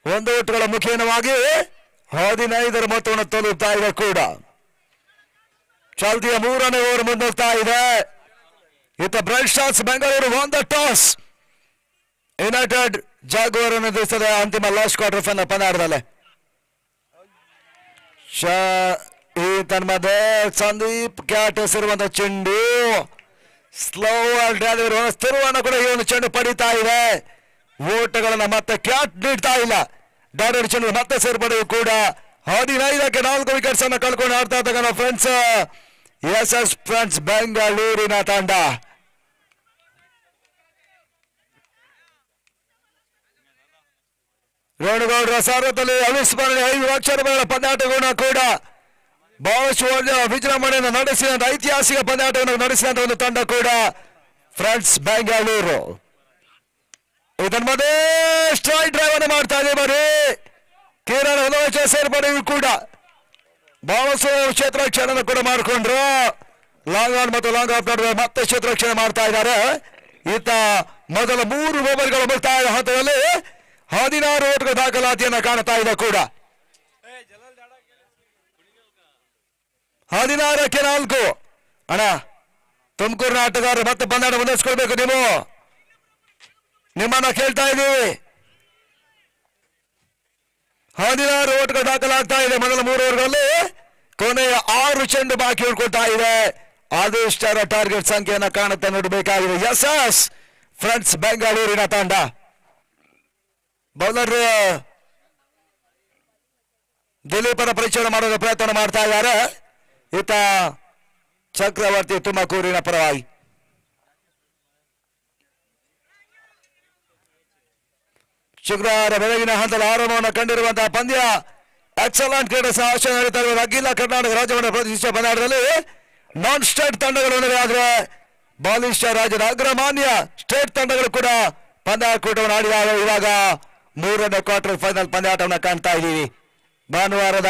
1 ಓಟುಗಳ ಮುಖೇನವಾಗಿ 15ರ ಮೊತ್ತವನ್ನು ತಲುಪ್ತಾ ಇದೆ ಕೂಡ. ಚಾಲ್ತಿಯ 3ನೇ ಓವರ್ ಮುಂದೋಗ್ತಾ ಇದೆ. ಇತ್ತ bright stars Bengaluru won the toss. United Jaguar ಎದುರಿಸಿದ ಅಂತಿಮ ಲಾಸ್ಟ್ ಕ್ವಾರ್ಟರ್ ಫೈನಲ್ ಪಂದ್ಯದಲ್ಲಿ ಈ ತನ್ಮಧ್ಯೆ ಸಂದೀಪ್ ಕ್ಯಾಟ್ ಹೆಸರುವಂತಹ ಚೆಂಡು ಸ್ಲೋ ತಿರುವನ್ನು ಕೂಡ ಈ ಒಂದು ಚೆಂಡು ಪಡಿತಾ ಇದೆ. ಓಟಗಳನ್ನ ಮತ್ತೆ ಕ್ಯಾಟ್ ನೀಡ್ತಾ ಇಲ್ಲ. ಡಾಡರ್ ಚೆಂಡು ಮತ್ತೆ ಸೇರ್ಪಡೆ ಕೂಡ 15ಕ್ಕೆ 4 ವಿಕೆಟ್ಸ್ ಅನ್ನು ಕಳ್ಕೊಂಡು ಆಡ್ತಾ ಇದ್ದಾಗ ಫ್ರೆಂಡ್ಸ್ ಎಸ್ ಫ್ರೆಂಡ್ಸ್ ಬೆಂಗಳೂರಿನ ತಂಡ. ರೇಣುಗೌಡರ ಸಾರಥ್ಯದಲ್ಲಿ ಅವಿಸ್ಮರಣೀಯ 5 ಅಕ್ಷರಗಳ ಪಂದ್ಯಾಟವನ್ನು ಕೂಡ ಬಹಳಷ್ಟು ವಿಜೃಂಭಣೆಯನ್ನು ನಡೆಸಿದಂತ ಐತಿಹಾಸಿಕ ಪಂದ್ಯಾಟವನ್ನು ನಡೆಸಿದಂತ ಒಂದು ತಂಡ ಕೂಡ ಫ್ರೆಂಡ್ಸ್ ಬೆಂಗಳೂರು. ಇದರ ಮಧ್ಯೆ ಸ್ಟ್ರೈಕ್ ಡ್ರೈವ್ ಅನ್ನು ಮಾಡ್ತಾ ಇದೆ. ಬರೀ ಕಿರಣ್ ಹೊಲವಚ ಸೇರ್ಪಡೆಯೂ ಕೂಡ ಬಹಳಷ್ಟು ಕ್ಷೇತ್ರರಕ್ಷಣೆ ಕೂಡ ಮಾಡಿಕೊಂಡ್ರು. ಲಾಂಗ್ ಆನ್ ಮತ್ತು ಲಾಂಗ್ ಆಫ್ ನಡುವೆ ಮತ್ತೆ ಕ್ಷೇತ್ರರಕ್ಷಣೆ ಮಾಡ್ತಾ ಇದ್ದಾರೆ. ಈತ ಮೊದಲ 3 ಓವರ್ಗಳು ಮುಕ್ತಾಯ ಹಂತದಲ್ಲಿ 16 ಓಟುಗಳ ದಾಖಲಾತಿಯನ್ನು ಕಾಣ್ತಾ ಇದೆ ಕೂಡ. 16ಕ್ಕೆ 4 ಅಣ್ಣ ತುಮಕೂರಿನ ಆಟಗಾರರು ಮತ್ತೆ ಪಂದ್ಯ ಮುಂದುವರಿಸಿಕೊಳ್ಬೇಕು. ನೀವು ನಿಮ್ಮನ್ನ ಕೇಳ್ತಾ ಇದ್ದೀವಿ. 16 ಓಟುಗಳ ದಾಖಲಾಗ್ತಾ ಇದೆ ಮೊದಲ 3 ಓವರ್ಗಳಲ್ಲಿ. ಕೊನೆಯ 6 ಚೆಂಡು ಬಾಕಿ ಉಳ್ಕೊಳ್ತಾ ಇದೆ. ಅದೆಷ್ಟರ ಟಾರ್ಗೆಟ್ ಸಂಖ್ಯೆಯನ್ನು ಕಾಣುತ್ತೆ ನೋಡಬೇಕಾಗಿದೆ. ಎಸ್ ಫ್ರೆಂಡ್ಸ್ ಬೆಂಗಳೂರಿನ ತಂಡ. ಬೌಲರ್ ದಿಲೀಪನ ಪರೀಕ್ಷೆ ಮಾಡೋದ ಪ್ರಯತ್ನ ಮಾಡ್ತಾ ಇದ್ದಾರೆ. ಈತ ಚಕ್ರವರ್ತಿ ತುಮಕೂರಿನ ಪರವಾಗಿ. ಶುಕ್ರವಾರ ಬೆಳಗಿನ ಹಂತದ ಆರಂಭವನ್ನು ಕಂಡಿರುವಂತಹ ಪಂದ್ಯ ಎಕ್ಸಲೆಂಟ್ ಕ್ರೀಡಾ ಸಾಹಸ ನಡೀತಾ ಇರುವ ಅಖಿಲ ಕರ್ನಾಟಕ ರಾಜ್ಯವನ್ನು ಪ್ರತಿಷ್ಠಿಸುವ ಪಂದ್ಯದಲ್ಲಿ ನಾನ್ ಸ್ಟೇಟ್ ತಂಡಗಳು ಆದರೆ ಬಾಲಿಷ್ಠ ರಾಜ್ಯದ ಅಗ್ರಮಾನ್ಯ ಸ್ಟೇಟ್ ತಂಡಗಳು ಕೂಡ ಪಂದ್ಯಾಟವನ್ನು ಆಡಿದಾಗ ಇವಾಗ 3ನೇ ಕ್ವಾರ್ಟರ್ ಫೈನಲ್ ಪಂದ್ಯಾಟವನ್ನು ಕಾಣ್ತಾ ಇದ್ದೀವಿ. ಭಾನುವಾರದ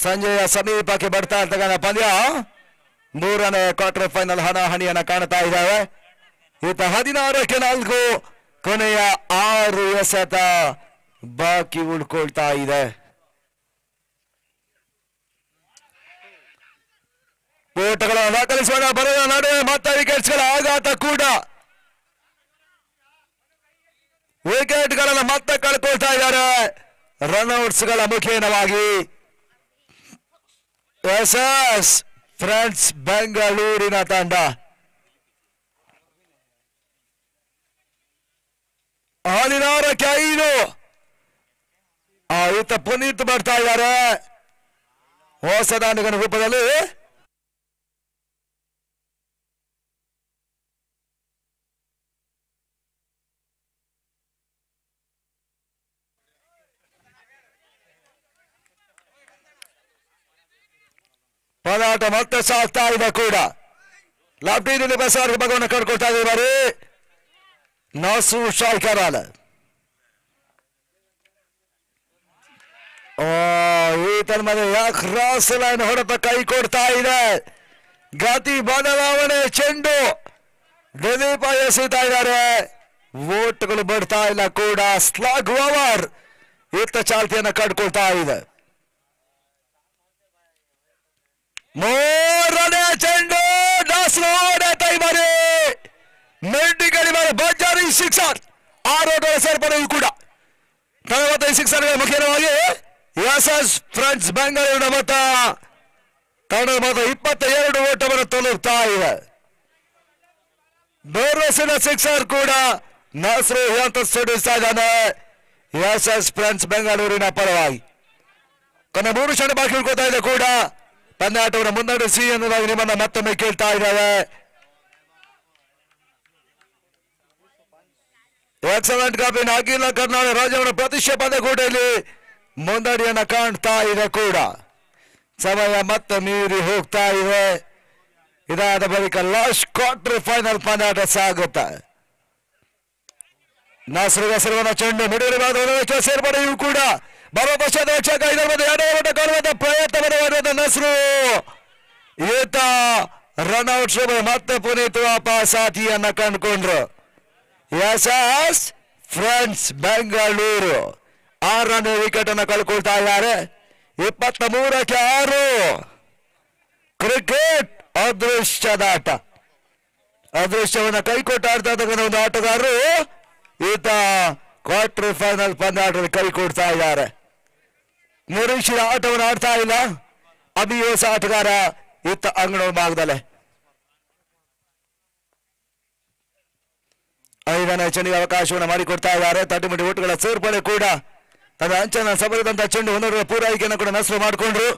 ಸಂಜೆಯ ಸಮೀಪಕ್ಕೆ ಬರ್ತಾ ಇರ್ತಕ್ಕಂಥ ಪಂದ್ಯ 3ನೇ ಕ್ವಾರ್ಟರ್ ಫೈನಲ್ ಹಣಾಹಣಿಯನ್ನು ಕಾಣ್ತಾ ಇದ್ದಾವೆ. ಈತ 16ಕ್ಕೆ 4 ಕೊನೆಯ 6 ಎಸೆತ ಬಾಕಿ ಉಳ್ಕೊಳ್ತಾ ಇದೆ. ಓಟಗಳನ್ನು ದಾಖಲಿಸುವ ಬರೆದ ನಡುವೆ ಮತ್ತೆ ವಿಕೆಟ್ಸ್ಗಳ ಆಘಾತ ಕೂಡ. ವಿಕೆಟ್ಗಳನ್ನು ಮತ್ತೆ ಕಳ್ಕೊಳ್ತಾ ಇದ್ದಾರೆ ರನ್ಔಟ್ಸ್ಗಳ ಮುಖೇನವಾಗಿ. ಎಸ್ ಫ್ರೆಂಡ್ಸ್ ಬೆಂಗಳೂರಿನ ತಂಡ 16ಕ್ಕೆ 5 ಈತ ಪುನೀತ್ ಬರ್ತಾ ಇದ್ದಾರೆ ಹೊಸ ದಾಂಡಿಗನ ರೂಪದಲ್ಲಿ. ಹೋರಾಟ ಮತ್ತೆ ಸಾಗ್ತಾ ಇದೆ ಕೂಡ. ಲಾಪ್ಟಿನಲ್ಲಿ ಬಸವರಿಗೆ ಭಗವನ್ನ ಕಳ್ಕೊಳ್ತಾ ಇದ್ದಾರೆ ನಾಸು ಶಾಯ್ಕರಾಲ. ಈ ತನ್ಮದೆ ಕ್ರಾಸ್ ಲೈನ್ ಹೊಡೆತ ಕೈ ಕೊಡ್ತಾ ಇದೆ. ಗತಿ ಬದಲಾವಣೆ ಚೆಂಡು ದಿಲೀಪ ಎಸೆತಾ ಇದ್ದಾರೆ. ವೋಟ್ಗಳು ಬಿಡ್ತಾ ಇಲ್ಲ ಕೂಡ. ಸ್ಲಾಗ್ ಓವರ್ ಇತ್ತ ಚಾಲ್ತಿಯನ್ನು ಕಟ್ಕೊಳ್ತಾ ಇದೆ. ಮೂರನೇ ಚೆಂಡು ತೈಮಾರಿ ಮೆಂಡಿಗಳಿ ಮೇಲೆ ಭರ್ಜರಿ ಸಿಕ್ಸರ್ 6 ಓಟಗಳ ಸೇರ್ಪಡೆಯೂ ಕೂಡ 45 ಸಿಕ್ಸರ್ಗಳ ಮುಖೇನವಾಗಿ ಎಸ್ಎಸ್ ಫ್ರೆಂಡ್ಸ್ ಬೆಂಗಳೂರಿನ ಮೊತ್ತ ತಂಡದ ಮೊತ್ತ 22 ಓಟವನ್ನು ತಲುಪ್ತಾ ಇದೆ. ಬೇರ್ವಸಿನ ಸಿಕ್ಸರ್ ಕೂಡ ನಸ್ರು ಸಿಡಿಸ್ತಾ ಇದ್ದಾನೆ ಎಸ್ಎಸ್ ಫ್ರೆಂಡ್ಸ್ ಬೆಂಗಳೂರಿನ ಪರವಾಗಿ. ಕೊನೆ 3 ಕ್ಷಣ ಬಾಕಿ ಉಳ್ಕೋತಾ ಇದೆ ಕೂಡ ಪಂದ್ಯಾಟವನ್ನು ಮುನ್ನಡೆಸಿ ಎನ್ನುವುದಾಗಿ ನಿಮ್ಮನ್ನ ಮತ್ತೊಮ್ಮೆ ಕೇಳ್ತಾ ಇದ್ದಾವೆ. ಎಕ್ಸಲೆಂಟ್ ಕಾಪಿನ ಅಖಿಲ ಕರ್ನಾಟಕ ರಾಜ್ಯವನ್ನು ಪ್ರತಿಷ್ಠೆ ಪಂದ್ಯಕೂಟದಲ್ಲಿ ಮುನ್ನಡೆಯನ್ನ ಕಾಣ್ತಾ ಇದೆ ಕೂಡ. ಸಮಯ ಮತ್ತೆ ಮೀರಿ ಹೋಗ್ತಾ ಇದೆ. ಇದಾದ ಬಳಿಕ ಲಾಸ್ಟ್ ಕ್ವಾರ್ಟರ್ ಫೈನಲ್ ಪಂದ್ಯಾಟ ಸಾಗುತ್ತೆ. ನಸರುಗಸರುವನ ಚೆಂಡು ಮಿಡಿದ ಸೇರ್ಪಡೆಯೂ ಕೂಡ ಬರುವ ಪಶ್ಚಾತ್ ರಕ್ಷಕ ಇದರ ಮಧ್ಯೆ ಎಡವಟ ಕಾಣುವಂತ ಪ್ರಯತ್ನವನ್ನು ಮಾಡಿದ ನಸರು ಈತ ರನ್ಔಟ್ ಮತ್ತೆ ಪುನೀತ್ ವಾಪಸ್ ಸಾಥಿಯನ್ನ ಕಂಡುಕೊಂಡ್ರು. ಎಸ್ಎಸ್ ಫ್ರೆಂಡ್ಸ್ ಬೆಂಗಳೂರು 6ನೇ ವಿಕೆಟ್ ಅನ್ನು ಕಳ್ಕೊಳ್ತಾ ಇದ್ದಾರೆ. 23ಕ್ಕೆ 6. ಕ್ರಿಕೆಟ್ ಅದೃಷ್ಟದಾಟ. ಅದೃಷ್ಟವನ್ನು ಕೈಕೊಟ್ಟು ಆಡ್ತಾ ಇರ್ತಕ್ಕಂಥ ಒಂದು ಆಟಗಾರರು ಈತ ಕ್ವಾರ್ಟರ್ ಫೈನಲ್ ಪಂದ್ಯಾಟದಲ್ಲಿ ಕೈ ಕೊಡ್ತಾ ಇದ್ದಾರೆ. ನಿರೀಕ್ಷಿತ ಆಟವನ್ನು ಆಡ್ತಾ ಇಲ್ಲ ಅಭಿಯೋಸ ಆಟಗಾರ ಈತ ಅಂಗಣ ಭಾಗದಲ್ಲೇ. 5ನೇ ಚೆಂಡಿಗೆ ಅವಕಾಶವನ್ನು ಮಾಡಿಕೊಡ್ತಾ ಇದ್ದಾರೆ. 30 ಓಟುಗಳ ಸೇರ್ಪಡೆ ಕೂಡ ತನ್ನ ಅಂಚನ ಸಬರಿದಂತಹ ಚೆಂಡು 100 ಪೂರೈಕೆಯನ್ನು ಕೂಡ ನಸರು ಮಾಡಿಕೊಂಡ್ರು.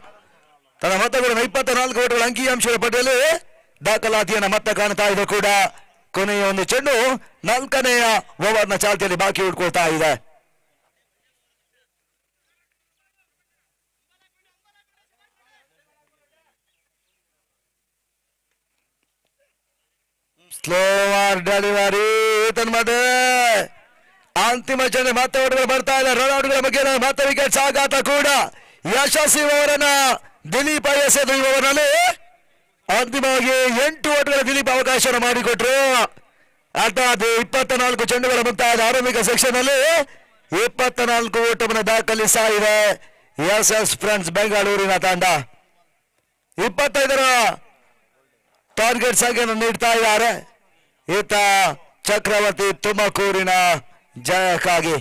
ತನ್ನ ಮೊತ್ತಗಳನ್ನು 24 ಓಟುಗಳ ಅಂಕಿಅಂಶದ ಪಟ್ಟಿಯಲ್ಲಿ ದಾಖಲಾತಿಯನ್ನು ಮತ್ತೆ ಕಾಣ್ತಾ ಇದೆ ಕೂಡ. ಕೊನೆಯ ಒಂದು ಚೆಂಡು 4ನೇ ಓವರ್ನ ಚಾಲ್ತಿಯಲ್ಲಿ ಬಾಕಿ ಉಳ್ಕೊಳ್ತಾ ಇದೆ. ಸ್ಲೋವರ್ ಡೆಲಿವರಿ ತನ್ಮದೆ ಅಂತಿಮ ಚೆಂಡು ಮತ್ತೆ ಓಟಗಳು ಬರ್ತಾ ಇದೆ. ರನ್ಔಟ್ಗಳ ಬಗ್ಗೆ ಮತ್ತೆ ವಿಕೆಟ್ ಸಾಗಾಟ ಕೂಡ ಯಶಸ್ವಿ ಓವರನ್ನ ದಿಲೀಪ್ ಎಸೆದು ಈ ಓವರ್ನಲ್ಲಿ ಅಂತಿಮವಾಗಿ 8 ಓಟಗಳ ದಿಲೀಪ್ ಅವಕಾಶವನ್ನು ಮಾಡಿಕೊಟ್ರು. ಅರ್ಥಾತ್ 24 ಚೆಂಡುಗಳ ಮುಕ್ತಾಯದ ಆರಂಭಿಕ ಸೆಕ್ಷನ್ ಅಲ್ಲಿ 24 ಓಟವನ್ನು ದಾಖಲಿಸ್ತಾ ಇದೆ ಎಸ್ಎಸ್ ಫ್ರೆಂಡ್ಸ್ ಬೆಂಗಳೂರಿನ ತಂಡ. 25ರ ಟಾರ್ಗೆಟ್ ಸಂಖ್ಯೆಯನ್ನು ನೀಡ್ತಾ ಇದ್ದಾರೆ. ಈತ ಚಕ್ರವರ್ತಿ ತುಮಕೂರಿನ ಜಯಕ್ಕಾಗಿ.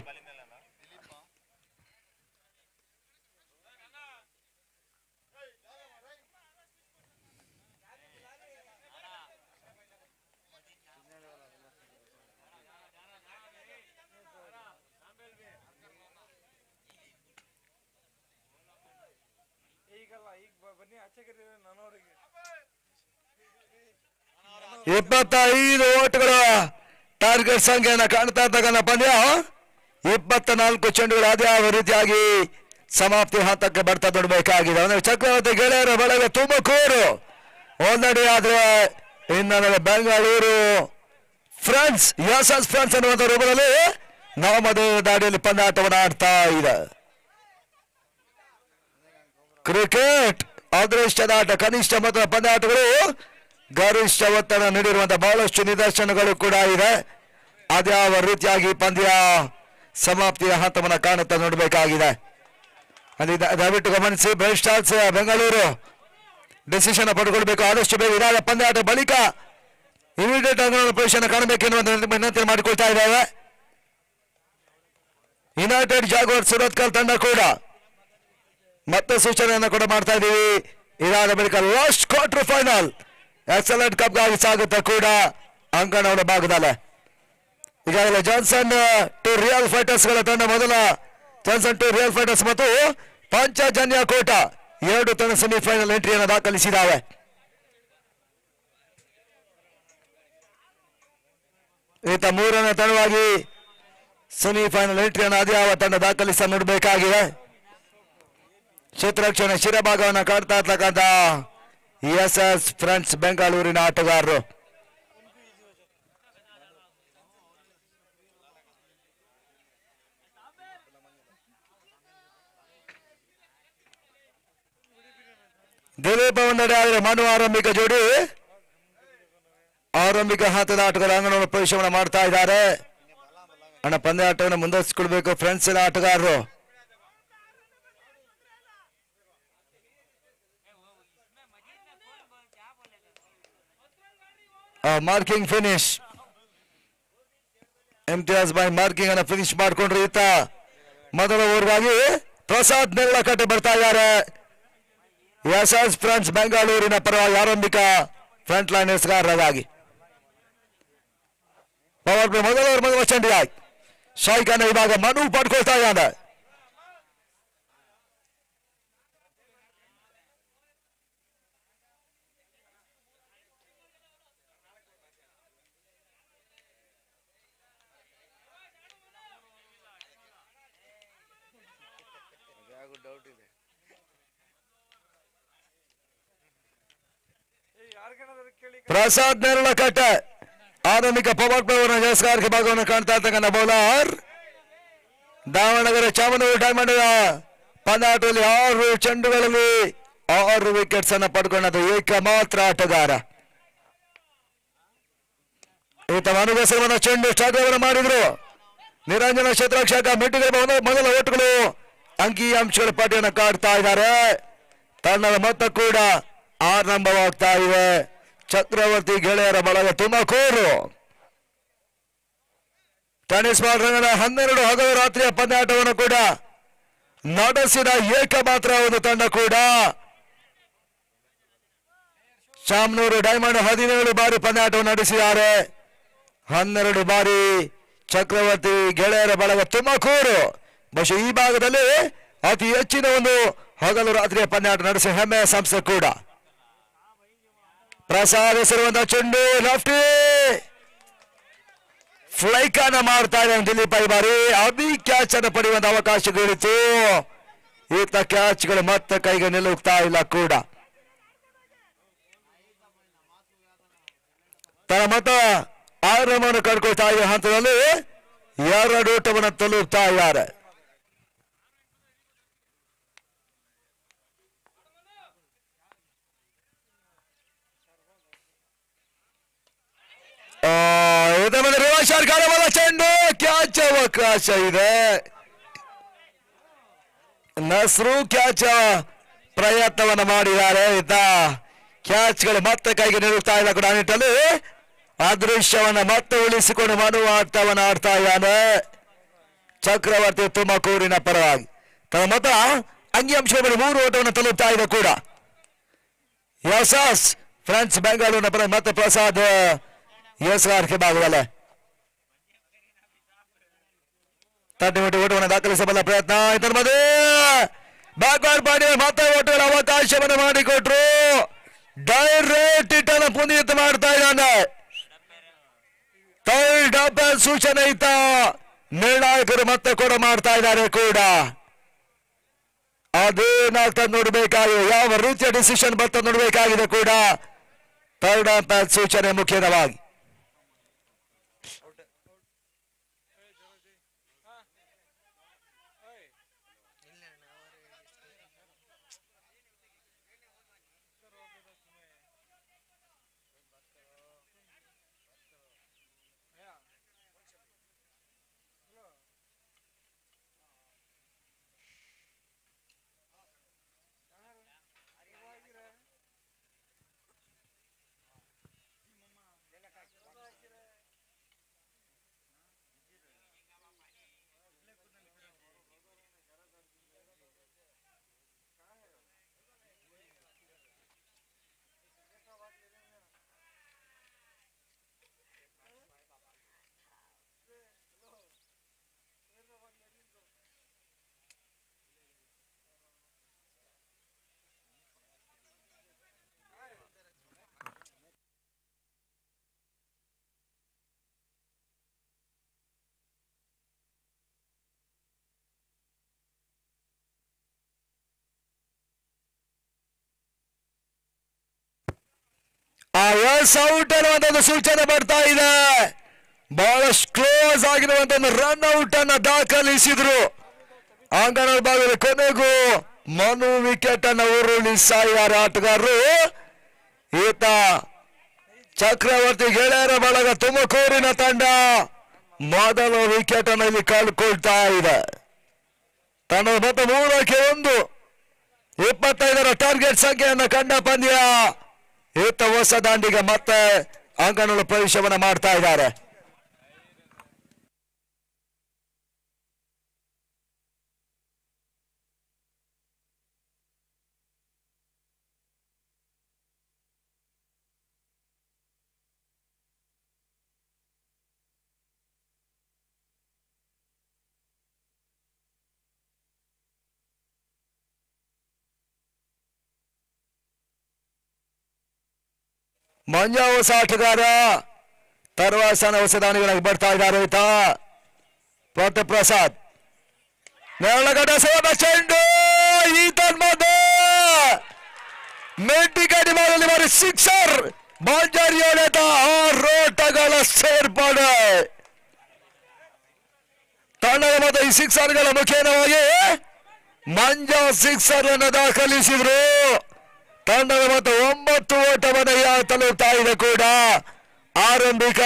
ಇಪ್ಪತ್ತೈದು ಓಟುಗಳ ಟಾರ್ಗೆಟ್ ಸಂಖ್ಯೆಯನ್ನು ಕಾಣ್ತಾ ಇರ್ತಕ್ಕಂಥ ಪಂದ್ಯ 24 ಚೆಂಡುಗಳು ಅದ್ಯಾವ ರೀತಿಯಾಗಿ ಸಮಾಪ್ತಿ ಹಂತಕ್ಕೆ ಬರ್ತಾ ನೋಡಬೇಕಾಗಿದೆ. ಅಂದ್ರೆ ಚಕ್ರವರ್ತಿ ಗೆಳೆಯರ ಬಳಗ ತುಮಕೂರು ಒಂದಡಿ ಆದ್ರೆ ಇನ್ನೊಂದು ಬೆಂಗಳೂರು ಫ್ರೆಂಡ್ಸ್ ಎಸ್ಎಸ್ ಫ್ರೆಂಡ್ಸ್ ಅನ್ನುವಂಥ ರೂಪದಲ್ಲಿ ನವಮದೇ ದಾಡಿಯಲ್ಲಿ ಪಂದ್ಯಾಟವನ್ನು ಆಡ್ತಾ ಇದೆ. ಕ್ರಿಕೆಟ್ ಅದೃಷ್ಟದಾಟ ಕನಿಷ್ಠ ಮೊತ್ತದ ಪಂದ್ಯಾಟಗಳು ಗರಿಷ್ಠ ಒತ್ತಡ ನೀಡಿರುವಂತಹ ಬಹಳಷ್ಟು ನಿದರ್ಶನಗಳು ಕೂಡ ಇದೆ. ಅದ್ಯಾವ ರೀತಿಯಾಗಿ ಪಂದ್ಯ ಸಮಾಪ್ತಿಯ ಹಂತವನ್ನು ಕಾಣುತ್ತಾ ನೋಡಬೇಕಾಗಿದೆ. ದಯವಿಟ್ಟು ಗಮನಿಸಿ. ಬೆಸ್ಟ್ ಸ್ಟಾರ್ಸ್ ಬೆಂಗಳೂರು ಡಿಸಿಷನ್ ಪಡೆದುಕೊಳ್ಬೇಕು ಆದಷ್ಟು ಬೇಗ. ಇದಾದ ಪಂದ್ಯಾಟ ಬಳಿಕ ಇಮಿಡಿಯೇಟ್ ಪೊಸಿಷನ್ ಕಾಣಬೇಕೆನ್ನುವಂತ ವಿನಂತಿ ಮಾಡಿಕೊಳ್ತಾ ಇದ್ದೇವೆ. ಯುನೈಟೆಡ್ ಜಾಗುವಾರ್ ಸುರತ್ಕಲ್ ತಂಡ ಕೂಡ ಮತ್ತೆ ಸೂಚನೆಯನ್ನು ಕೂಡ ಮಾಡ್ತಾ ಇದ್ದೀವಿ. ಇದಾದ ಬಳಿಕ ಲಾಸ್ಟ್ ಕ್ವಾರ್ಟರ್ ಫೈನಲ್ ಎಕ್ಸಲೆಂಟ್ ಕಪ್ಗಾಗಿ ಸಾಗುತ್ತಾ ಕೂಡ ಅಂಕಣದ ಭಾಗದಲ್ಲೇ. ಈಗಾಗಲೇ ಜಾನ್ಸನ್ ಟು ರಿಯಲ್ ಫೈಟರ್ಸ್ ಗಳ ತಂಡ ಮೊದಲ ಜಾನ್ಸನ್ ಟು ರಿಯಲ್ ಫೈಟರ್ಸ್ ಮತ್ತು ಪಂಚಜನ್ಯ ಕೋಟ 2 ತಂಡ ಸೆಮಿಫೈನಲ್ ಎಂಟ್ರಿಯನ್ನು ದಾಖಲಿಸಿದ್ದಾವೆ. ಈತ 3ನೇ ತಂಡವಾಗಿ ಸೆಮಿಫೈನಲ್ ಎಂಟ್ರಿಯನ್ನು ಅದ್ಯಾವ ತಂಡ ದಾಖಲಿಸ ನೋಡಬೇಕಾಗಿದೆ. ಕ್ಷೇತ್ರರಕ್ಷಣೆ ಶಿರಭಾಗವನ್ನು ಕಾಡ್ತಾ ಇರ್ತಕ್ಕಂಥ ಎಸ್ಎಸ್ ಫ್ರೆಂಡ್ಸ್ ಬೆಂಗಳೂರಿನ ಆಟಗಾರರು. ದಿಲೀಪ್ ಒಂದೆಡೆ ಆದರೆ ಮಾಡುವ ಆರಂಭಿಕ ಜೋಡಿ ಆರಂಭಿಕ ಹಂತದ ಆಟಗಾರ ಅಂಗಣವನ್ನು ಪ್ರವೇಶವನ್ನು ಮಾಡ್ತಾ ಇದ್ದಾರೆ. ಅಣ್ಣ ಪಂದ್ಯಾಟವನ್ನು ಮುಂದುವರಿಸಿಕೊಳ್ಬೇಕು ಫ್ರೆಂಡ್ಸ್ ಆಟಗಾರರು. Marking finish. Imtiyaz bhai marking ಅನ್ನು ಫಿನಿಶ್ ಮಾಡಿಕೊಂಡ್ರು. ಈತ ಮೊದಲ ಓವರ್ಗಾಗಿ ಪ್ರಸಾದ್ ನೆರಳಕಟ್ಟೆ ಬರ್ತಾ ಇದ್ದಾರೆ. ಎಸ್ಎಸ್ ಫ್ರೆಂಡ್ಸ್ ಬೆಂಗಳೂರಿನ ಪರವಾಗಿ ಆರಂಭಿಕ ಫ್ರಂಟ್ ಲೈನರ್ಸ್ಗಾರರಾಗಿ ಪವರ್ ಪ್ಲೇ ಮೊದಲ ಓವರ್ ಮೊದಲ ಚೆಂಡಿಗಾಗಿ ಶಾಯ್ಕನ್ನ ಇವಾಗ ಮನು ಪಡ್ಕೊಳ್ತಾ ಇದ್ದಾನೆ. ಪ್ರಸಾದ್ ನೆರಳಕಟ್ಟೆ ಆರಂಭಿಕ ಪವರ್ ಪ್ಲೇ ಜಯಸ್ಕಾರಕ್ಕೆ ಭಾಗವನ್ನು ಕಾಣ್ತಾ ಇರ್ತಕ್ಕಂಥ ಬೌಲರ್. ದಾವಣಗೆರೆ ಚಾಮನೂರು ಡೈಮಂಡ್ ಪಂದ್ಯಾಟದಲ್ಲಿ 6 ಚೆಂಡುಗಳಲ್ಲಿ 6 ವಿಕೆಟ್ಸ್ ಅನ್ನು ಪಡ್ಕೊಂಡದ್ದು ಏಕಮಾತ್ರ ಆಟಗಾರ. ಈತ ಮನುಗಸರವನ್ನ ಚೆಂಡು ಸ್ಟಾರ್ಟ್ ಮಾಡಿದ್ರು. ನಿರಂಜನ ಕ್ಷೇತ್ರಕ್ಷಕ ಮಿಡ್ಡಿಗೆ ಮೊದಲ ಓಟುಗಳು ಅಂಕಿ ಅಂಶಗಳ ಪಟ್ಟಿಯನ್ನು ಕಾಡ್ತಾ ಇದ್ದಾರೆ. ತಂಡದ ಮೊತ್ತ ಕೂಡ ಆರಂಭವಾಗ್ತಾ ಇದೆ. ಚಕ್ರವರ್ತಿ ಗೆಳೆಯರ ಬಳಗ ತುಮಕೂರು ಟೆನ್ನಿಸ್ ಬಾಲ್ ರಂಗದ 12 ಹಗಲು ರಾತ್ರಿಯ ಪಂದ್ಯಾಟವನ್ನು ಕೂಡ ನಡೆಸಿದ ಏಕಮಾತ್ರ ಒಂದು ತಂಡ ಕೂಡ ಚಾಮನೂರು ಡೈಮಂಡ್ 17 ಬಾರಿ ಪಂದ್ಯಾಟವನ್ನು ನಡೆಸಿದ್ದಾರೆ. 12 ಬಾರಿ ಚಕ್ರವರ್ತಿ ಗೆಳೆಯರ ಬಳಗ ತುಮಕೂರು ಬಹುಶಃ ಈ ಭಾಗದಲ್ಲಿ ಅತಿ ಹೆಚ್ಚಿನ ಒಂದು ಹಗಲು ರಾತ್ರಿಯ ಪಂದ್ಯಾಟ ನಡೆಸಿ ಹೆಮ್ಮೆಯ ಸಂಸ್ಥೆ ಕೂಡ. ಪ್ರಸಾದ್ ಹೆಸರುವಂತ ಚೆಂಡು ಲೆಫ್ಟಿ ಫ್ಲೈಕಾನ ಮಾಡ್ತಾ ಇದ್ದಾನೆ ದಿಲೀಪ್. ಈ ಬಾರಿ ಅಭಿ ಕ್ಯಾಚ್ ಅನ್ನು ಪಡೆಯುವಂತ ಅವಕಾಶಗಳಿತ್ತು. ಈತ ಕ್ಯಾಚ್ಗಳು ಮತ್ತೆ ಕೈಗೆ ನಿಲ್ಲುತ್ತಾ ಇಲ್ಲ ಕೂಡ. ತನ್ನ ಮತ ಆರಂಭವನ್ನು ಕಳ್ಕೊಳ್ತಾ ಇದ್ದ ಹಂತದಲ್ಲಿ 2 ಓಟವನ್ನು ತಲುಪ್ತಾ ಇದ್ದಾರೆ. ಚೆಂಡು ಕ್ಯಾಚ್ ಅವಕಾಶ ಇದೆ. ನಸ್ರು ಕ್ಯಾಚ್ ಪ್ರಯತ್ನವನ್ನು ಮಾಡಿದ್ದಾರೆ. ಈತ ಕ್ಯಾಚ್ಗಳು ಮತ್ತೆ ಕೈಗೆ ನಿಲ್ಲುತ್ತಾ ಇಲ್ಲ ಕೂಡ. ನಿಟ್ಟಲ್ಲಿ ಅದೃಶ್ಯವನ್ನ ಮತ್ತೆ ಉಳಿಸಿಕೊಂಡು ಮನು ಆಟವನ್ನು ಆಡ್ತಾ ಇದ್ದಾನೆ ಚಕ್ರವರ್ತಿ ತುಮಕೂರಿನ ಪರವಾಗಿ. ತನ್ನ ಮೊತ್ತ ಅಂಕಿಅಂಶಗಳು 3 ಓಟವನ್ನು ತಲುಪ್ತಾ ಇದೆ ಕೂಡ. ಎಸ್ಎಸ್ ಫ್ರೆಂಡ್ಸ್ ಬೆಂಗಳೂರಿನ ಪರ ಮತ್ತೆ ಪ್ರಸಾದ್ ಎಸ್ಆರ್ಕೆ ಭಾಗದಲ್ಲೇ ತಟ್ಟಿಮುಟ್ಟಿ ಓಟವನ್ನು ದಾಖಲಿಸಬಲ್ಲ ಪ್ರಯತ್ನ. ಇದರ ಮಧ್ಯೆ ಬ್ಯಾಕ್ವರ್ಡ್ ಮಾಡಿ ಮತ್ತೆ ಓಟಗಳ ಅವಕಾಶವನ್ನು ಮಾಡಿಕೊಟ್ರು. ಡೈರೆಕ್ಟ್ ಹಿಟ್ಟನ್ನು ಪುನೀತ್ ಮಾಡ್ತಾ ಇದ್ದಾನೆ. ಥರ್ಡ್ ಅಂಪೈರ್ ಸೂಚನೆ ಇತ್ತ ನಿರ್ಣಾಯಕರು ಮತ್ತೆ ಕೂಡ ಮಾಡ್ತಾ ಇದ್ದಾರೆ ಕೂಡ. ಅದೇನಾಗ್ತದೆ ನೋಡಬೇಕಾಗಿದೆ, ಯಾವ ರೀತಿಯ ಡಿಸಿಷನ್ ಬರ್ತದೆ ನೋಡಬೇಕಾಗಿದೆ ಕೂಡ. ಥರ್ಡ್ ಅಂಪೈರ್ ಸೂಚನೆ ಮುಖ್ಯವಾಗಿ. ಔಟ್ ಅನ್ನುವಂತ ಸೂಚನೆ ಬರ್ತಾ ಇದೆ. ಬಹಳಷ್ಟು ಕ್ಲೋಸ್ ಆಗಿರುವಂತ ರನ್ ಔಟ್ ಅನ್ನ ದಾಖಲಿಸಿದ್ರು. ಅಂಗನ ಭಾಗದಲ್ಲಿ ಕೊನೆಗೂ ಮನು ವಿಕೆಟ್ ಅನ್ನು ಉರುಳಿಸಿದ್ದಾರೆ ಆಟಗಾರರು. ಈತ ಚಕ್ರವರ್ತಿ ಗೆಳೆಯರ ಬಳಗ ತುಮಕೂರಿನ ತಂಡ ಮೊದಲ ವಿಕೆಟ್ ಅನ್ನು ಇಲ್ಲಿ ಕಳ್ಕೊಳ್ತಾ ಇದೆ. ತನ್ನ ಮೊತ್ತ 3-1 25ರ ಟಾರ್ಗೆಟ್ ಸಂಖ್ಯೆಯನ್ನು ಕಂಡ ಪಂದ್ಯ. ಈತ ಹೊಸ ದಾಂಡಿಗೆ ಮತ್ತೆ ಅಂಕಣಗಳು ಪ್ರವೇಶವನ್ನ ಮಾಡ್ತಾ ಇದ್ದಾರೆ. ಮಂಜಾ ಹೊಸ ಆಟಗಾರ ತರ್ವಾಸನ ಹೊಸ ದಾನಿಗಳಾಗಿ ಬರ್ತಾ ಇದ್ದಾರೆ. ಪ್ರಸಾದ್ ನೆರಳಗಡ ಸೋದ ಚೆಂಡು ಈತನ್ ಮೆಟ್ಟಿಗಡಿ ಮಾಡಲಿ ಬಾರಿ ಸಿಕ್ಸರ್ ಮಂಜರಿಯೋಳೆತ 6 ಓಟಗಳ ಸೇರ್ಪಡೆ. ತಂಡದ ಮೊದಲ ಈ ಸಿಕ್ಸರ್ಗಳ ಮುಖೇನವಾಗಿ ಮಂಜಾ ಸಿಕ್ಸರ್ ಅನ್ನು ದಾಖಲಿಸಿದ್ರು. ತಂಡದ ಮೊತ್ತ 9 ಓಟವನ್ನು ತಲುಪ್ತಾ ಇದೆ ಕೂಡ. ಆರಂಭಿಕ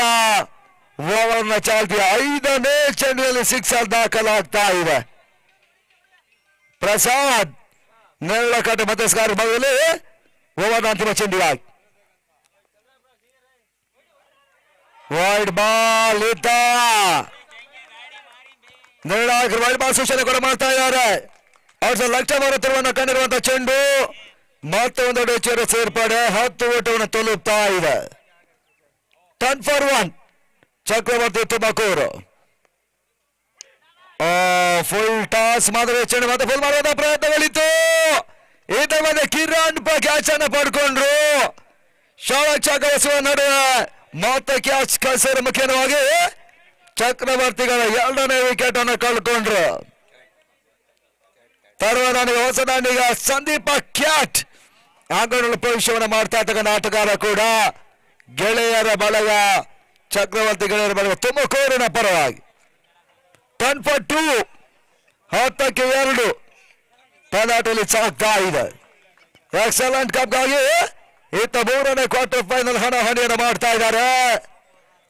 ಓವರ್ನ ಚಾಲ್ತಿ 5ನೇ ಚೆಂಡಿನಲ್ಲಿ ಸಿಕ್ಸರ್ ದಾಖಲಾಗ್ತಾ ಇದೆ. ಪ್ರಸಾದ್ ನೆರಳಕಟ್ಟ ಮಧ್ಯಸ್ಕಾರ ಭಾಗದಲ್ಲಿ ಓವರ್ನ ಅಂತಿಮ ಚೆಂಡಿಗಾಗಿ ವೈಡ್ ಬಾಲ್ ಇದ್ದ ನಿರ್ಣಾಯಕರು ವೈಡ್ ಬಾಲ್ ಸೂಚನೆ ಕೂಡ ಮಾಡ್ತಾ ಇದ್ದಾರೆ. ಅವ್ರ ಲಕ್ಷ ಮಾರುತರವನ್ನು ಕಂಡಿರುವಂತಹ ಚೆಂಡು ಮತ್ತೆ ಒಂದು ಡೇಚರ್ ಸೇರ್ಪಡೆ 10 ಓಟವನ್ನು ತಲುಪ್ತಾ ಇದೆ. 10 for 1 Chakravarthy Tumakuru. Full toss ಮಾತ್ರ ಚೆಂಡು ಮತ್ತೆ ಫುಲ್ ಮಾಡುವಂತ ಪ್ರಯತ್ನಗಳಿತ್ತು. ಇದರ ಮಧ್ಯೆ ಕಿರಣ್ ಕ್ಯಾಚ್ ಅನ್ನು ಪಡ್ಕೊಂಡ್ರು. ಶಾಲಾ ಚಕವಸುವ ನಡುವೆ ಮತ್ತೆ ಕ್ಯಾಚ್ ಕಳಿಸೋರ ಮುಖ್ಯವಾಗಿ ಚಕ್ರವರ್ತಿಗಳ 2ನೇ ವಿಕೆಟ್ ಅನ್ನು ಕಳ್ಕೊಂಡ್ರು. ತರುವಾಯ ಹೊಸ ದಾಂಡಿಗ ಸಂದೀಪ ಕ್ಯಾಟ್ ಅಂಗಗಳು ಪ್ರವೇಶವನ್ನು ಮಾಡ್ತಾ ಇರ್ತಕ್ಕಂಥ ಆಟಗಾರ ಕೂಡ. ಗೆಳೆಯರ ಬಳಗ ಚಕ್ರವರ್ತಿ ಗೆಳೆಯರ ಬಳಗ ತುಮಕೂರಿನ ಪರವಾಗಿ 10 for 2 10ಕ್ಕೆ 2 ಪದಾಟದಲ್ಲಿ ಸಾಗ್ತಾ ಇದೆ. ಎಕ್ಸಲೆಂಟ್ ಕಪ್ಗಾಗಿ ಇತ್ತ 3ನೇ ಕ್ವಾರ್ಟರ್ ಫೈನಲ್ ಹಣಾಹಣಿಯನ್ನು ಮಾಡ್ತಾ ಇದ್ದಾರೆ.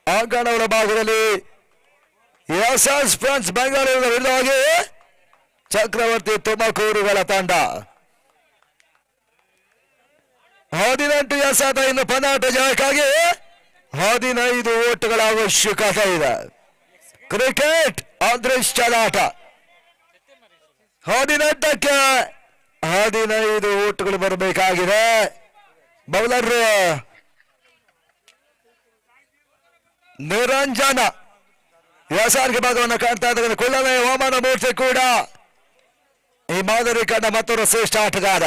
ಅಂಗಣಗಳ ಭಾಗದಲ್ಲಿ ಎಸ್ಎಸ್ ಫ್ರೆಂಡ್ಸ್ ಬೆಂಗಳೂರಿನ ವಿರುದ್ಧವಾಗಿ ಚಕ್ರವರ್ತಿ ತುಮಕೂರುಗಳ ತಂಡ. 18 ಎಸೆತ ಇನ್ನು ಪಂದ್ಯಾಟ ಜಯಕ್ಕಾಗಿ 15 ಓಟುಗಳ ಅವಶ್ಯಕತೆ ಇದೆ. ಕ್ರಿಕೆಟ್ ಅದೃಷ್ಟದಾಟ. 18ಕ್ಕೆ 15 ಓಟುಗಳು ಬರಬೇಕಾಗಿದೆ. ಬೌಲರ್ ನಿರಂಜನ ಎಸ್ಆರ್ಗೆ ಭಾಗವನ್ನು ಕಾಣ್ತಾ ಇದ್ದಾರೆ. ಕುಳ್ಳನೆ ವಾಮನ ಮೂರ್ತಿ ಕೂಡ ಈ ಮಾದರಿ ಕಂಡ ಮತ್ತೊಂದು ಶ್ರೇಷ್ಠ ಆಟಗಾರ.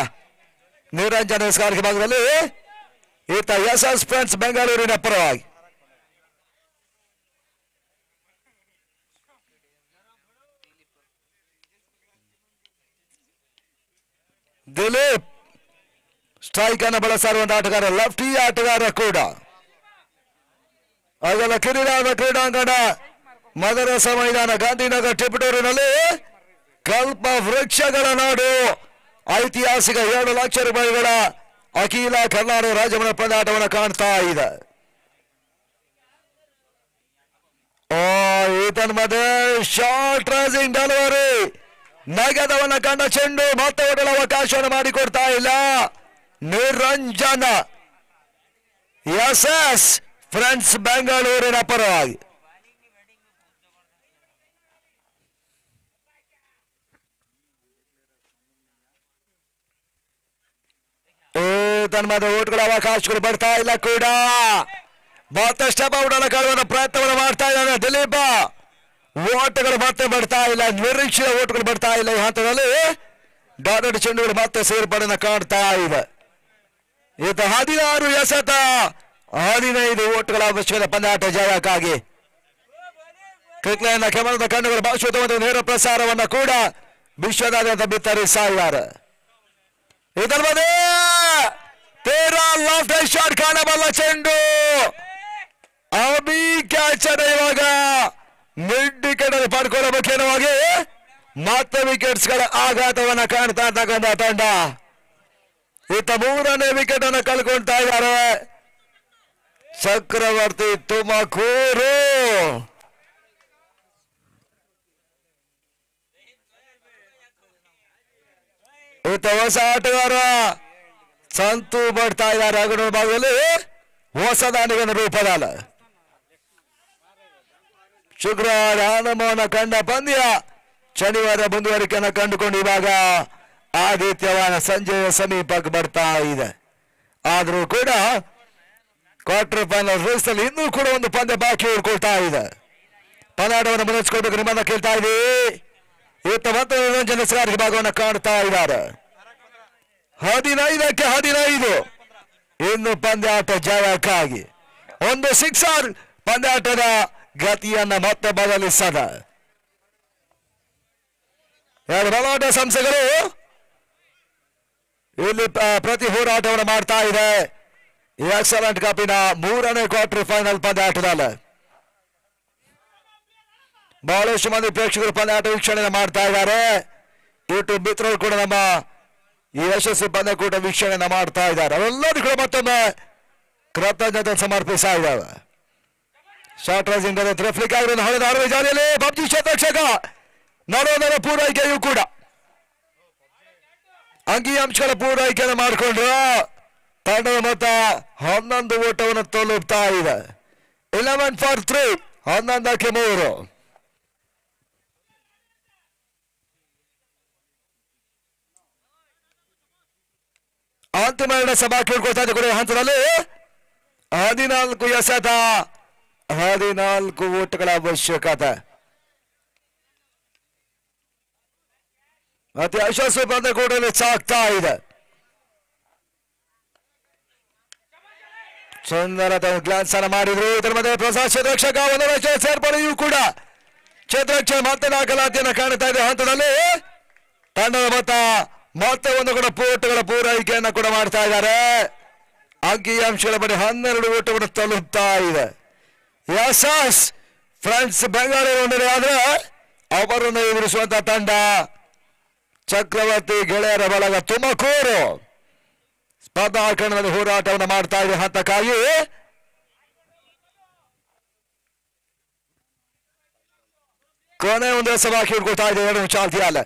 ನಿರಂಜನ ಎಸ್ಆರ್ಗೆ ಭಾಗದಲ್ಲಿ ಈತ ಎಸ್ಎಸ್ ಫ್ರೆಂಡ್ಸ್ ಬೆಂಗಳೂರಿನ ಪರವಾಗಿ. ದಿಲೀಪ್ ಸ್ಟ್ರೈಕ್ ಅನ್ನು ಬಳಸಿರುವಂತಹ ಆಟಗಾರ, ಲೆಫ್ಟಿ ಆಟಗಾರ ಕೂಡ. ಅದೆಲ್ಲ ಕ್ರೀಡಾಂಗಣ ಮದರಸ ಮೈದಾನ ಗಾಂಧಿನಗರ ಟಿಪ್ಪಟೂರಿನಲ್ಲಿ ಕಲ್ಪ ವೃಕ್ಷಗಳ ನಾಡು. ಐತಿಹಾಸಿಕ 2 ಲಕ್ಷ ರೂಪಾಯಿಗಳ ಅಖಿಲ ಕರ್ನಾಟಕ ರಾಜ್ಯಮಟ್ಟ ಪಂದ್ಯಾಟವನ್ನು ಕಾಣ್ತಾ ಇದೆ. ಈತನ ಮಧ್ಯೆ ಶಾರ್ಟ್ ರೈಸಿಂಗ್ ಡೆಲಿವರಿ ನಗದವನ್ನ ಕಂಡ ಚೆಂಡು ಮತ್ತೆ ಓಡಲ ಅವಕಾಶವನ್ನು ಮಾಡಿಕೊಡ್ತಾ ಇಲ್ಲ. ನಿರಂಜನ ಎಸ್ಎಸ್ ಫ್ರೆಂಡ್ಸ್ ಬೆಂಗಳೂರಿನ ಪರವಾಗಿ. ತನ್ನ ಮಧ್ಯೆ ಓಟ್ಗಳ ಅವಕಾಶಗಳು ಬರ್ತಾ ಇಲ್ಲ ಕೂಡ. ಮತ್ತೆ ಸ್ಟೆಪ್ ಔಟ್ ಅನ್ನು ಕಾಣುವ ಪ್ರಯತ್ನವನ್ನು ಮಾಡ್ತಾ ಇದ್ದಾನೆ ದಿಲೀಪ. ಓಟುಗಳು ಮತ್ತೆ ಬರ್ತಾ ಇಲ್ಲ, ನಿರೀಕ್ಷಿತ ಓಟುಗಳು ಬರ್ತಾ ಇಲ್ಲ. ಈ ಹಂತದಲ್ಲಿ ಡಾಟೆಡ್ ಚೆಂಡುಗಳು ಮತ್ತೆ ಸೇರ್ಪಡೆಯನ್ನು ಕಾಣ್ತಾ ಇದೆ. ಈತ 16 ಎಸೆತ 15 ಓಟುಗಳ ಅವಶ್ಯಕತೆ ಪಂದ್ಯಾಟ ಜಯಕ್ಕಾಗಿ. ಕ್ರಿಕೆಟ್ನ ಕೆಮರದ ಕಣ್ಣುಗಳು ಭಾಷೋತ್ಸವದ ನೇರ ಪ್ರಸಾರವನ್ನು ಕೂಡ ವಿಶ್ವದಾದ್ಯಂತ ಬಿತ್ತರಿಸ್ತಾ ಇದ್ದಾರೆ. ಇದರ ಮಧ್ಯೆ ತೇರಾ ಲಾಫ್ಟ್ ಶಾಟ್ ಕಾಣಬಲ್ಲ ಚೆಂಡು ಅಬಿ ಕ್ಯಾಚ್ ಅನ್ನು ಇವಾಗ ಮಿಡ್ ವಿಕೆಟ್ ಅಲ್ಲಿ ಪಡ್ಕೊಳ್ಳಬೇಕೇನವಾಗಿ ಮತ್ತೆ ವಿಕೆಟ್ಸ್ ಗಳ ಆಘಾತವನ್ನ ಕಾಣ್ತಾ ಇರ್ತಕ್ಕಂಥ ತಂಡ. ಈತ 3ನೇ ವಿಕೆಟ್ ಅನ್ನು ಕಳ್ಕೊಳ್ತಾ ಇದ್ದಾರೆ ಚಕ್ರವರ್ತಿ ತುಮಕೂರು. ಈತ ಹೊಸ ಆಟಗಾರ ಸಂತು ಬರ್ತಾ ಇದ್ದಾರೆ. ಅಗಡ ಭಾಗದಲ್ಲಿ ಹೊಸದಾನಿಗನ ರೂಪದಲ್ಲಿ ಶುಕ್ರವಾರ ಆನಮೋನ ಕಂಡ ಪಂದ್ಯ ಶನಿವಾರ ಮುಂದುವರಿಕೆಯನ್ನು ಕಂಡುಕೊಂಡು ಇವಾಗ ಆದಿತ್ಯವಾರ ಸಂಜೆಯ ಸಮೀಪಕ್ಕೆ ಬರ್ತಾ ಇದೆ. ಆದರೂ ಕೂಡ ಕ್ವಾರ್ಟರ್ ಫೈನಲ್ ರೇಸ್ ಅಲ್ಲಿ ಇನ್ನೂ ಕೂಡ ಒಂದು ಪಂದ್ಯ ಬಾಕಿ ಉಳ್ಕೊಳ್ತಾ ಇದೆ. ಪಂದ್ಯಾಟವನ್ನು ಮುನ್ನಡೆಸಿಕೊಳ್ಬೇಕು ನಿಮ್ಮನ್ನ ಕೇಳ್ತಾ ಇದ್ದೀವಿ. ಇವತ್ತು ಮತ್ತೆ ನಿರಂಜನ ಸಾರಿಗೆ ಭಾಗವನ್ನು ಕಾಣ್ತಾ ಇದ್ದಾರೆ. 15ಕ್ಕೆ 15 ಇನ್ನು ಪಂದ್ಯಾಟ ಜಯಕ್ಕಾಗಿ ಒಂದು ಸಿಕ್ಸರ್ ಪಂದ್ಯಾಟದ ಗತಿಯನ್ನ ಮತ್ತೆ ಬದಲಿಸದ ಎರಡು ಬಲಾಟ ಸಂಸ್ಥೆಗಳು ಇಲ್ಲಿ ಪ್ರತಿ ಹೋರಾಟವನ್ನು ಮಾಡ್ತಾ ಇದೆ. ಎಕ್ಸಲೆಂಟ್ ಕಪಿನ 3ನೇ ಕ್ವಾರ್ಟರ್ ಫೈನಲ್ ಪಂದ್ಯಾಟದಲ್ಲಿ ಬಹಳಷ್ಟು ಮಂದಿ ಪ್ರೇಕ್ಷಕರು ಪಂದ್ಯಾಟ ವೀಕ್ಷಣೆ ಮಾಡ್ತಾ ಇದ್ದಾರೆ. ಯೂಟ್ಯೂಬ್ ಮಿತ್ರರು ಕೂಡ ನಮ್ಮ ಈ ಯಶಸ್ವಿ ಪಂದ್ಯಕೂಟ ವೀಕ್ಷಣೆಯನ್ನ ಮಾಡ್ತಾ ಇದ್ದಾರೆ. ಅವೆಲ್ಲರೂ ಕೂಡ ಮತ್ತೊಮ್ಮೆ ಕೃತಜ್ಞತೆ ಸಮರ್ಪಿಸ್ತಾ ಇದ್ದಾವೆ. ಶಾರ್ಟ್ ರೈಸಿಂಗ್ ರೆಫ್ಲಿಕ್ ಆಗಿರೋ ಹೊಡೆದ ಆರು ಜಾರಿಯಲ್ಲಿ ಪಬ್ಜಿ ಶತರಕ್ಷಕ ನರೋದರ ಪೂರೈಕೆಯೂ ಕೂಡ ಅಂಕಿ ಅಂಶಗಳ ಪೂರೈಕೆಯನ್ನು ಮಾಡಿಕೊಂಡ್ರು. ತಂಡದ ಮೊತ್ತ 11 ಓಟವನ್ನು ತಲುಪ್ತಾ ಇದೆ. 11 ಫಾರ್ 3, 11ಕ್ಕೆ 3. ಅಂತಿಮ ಸಭಾ ಕೇಳ್ಕೊಳ್ತಾ ಇದೆ ಕೂಡ ಹಂತದಲ್ಲಿ 14 ಎಸೆತ 14 ಓಟಗಳ ಅವಶ್ಯಕತೆ. ಅತಿ ಯಶಸ್ವಿ ಪಂದ್ಯಕೂಟದಲ್ಲಿ ಸಾಗ್ತಾ ಇದೆ. ಸುಂದರ ಗ್ಲಾನ್ಸ್ ಅನ್ನು ಮಾಡಿದ್ರು. ಇದರ ಮಧ್ಯೆ ಪ್ರಸಾದ್ ಕ್ಷೇತ್ರರಕ್ಷಕ ಒಂದು ಸೇರ್ಪಡೆಯೂ ಕೂಡ ಕ್ಷೇತ್ರರಕ್ಷಕ ಮತ್ತೆ ದಾಖಲಾತಿಯನ್ನು ಕಾಣ್ತಾ ಇದೆ. ಹಂತದಲ್ಲಿ ತಂಡದ ಮೊತ್ತ ಮತ್ತೆ ಒಂದು ಕೂಡ ಓಟಗಳ ಪೂರೈಕೆಯನ್ನು ಕೂಡ ಮಾಡ್ತಾ ಇದ್ದಾರೆ. ಅಂಕಿ ಅಂಶಗಳ ಬಳಿ 12 ಓಟವನ್ನು ತಲುಪ್ತಾ ಇದೆ. ಯಶಸ್ ಫ್ರೆಂಡ್ಸ್ ಬೆಂಗಳೂರು ಆದ್ರೆ ಅವರನ್ನು ಎದುರಿಸುವಂತ ತಂಡ ಚಕ್ರವರ್ತಿ ಗೆಳೆಯರ ಬಳಗ ತುಮಕೂರು ಸ್ಪರ್ಧಾಕರಣದಲ್ಲಿ ಹೋರಾಟವನ್ನು ಮಾಡ್ತಾ ಇದೆ. ಹಂತಕ್ಕಾಗಿ ಕೊನೆ ಒಂದು ಸಭಾ ಕೇಳ್ಕೊಳ್ತಾ ಇದೆ. 2 ಚಾಲ್ತಿಯಲ್ಲ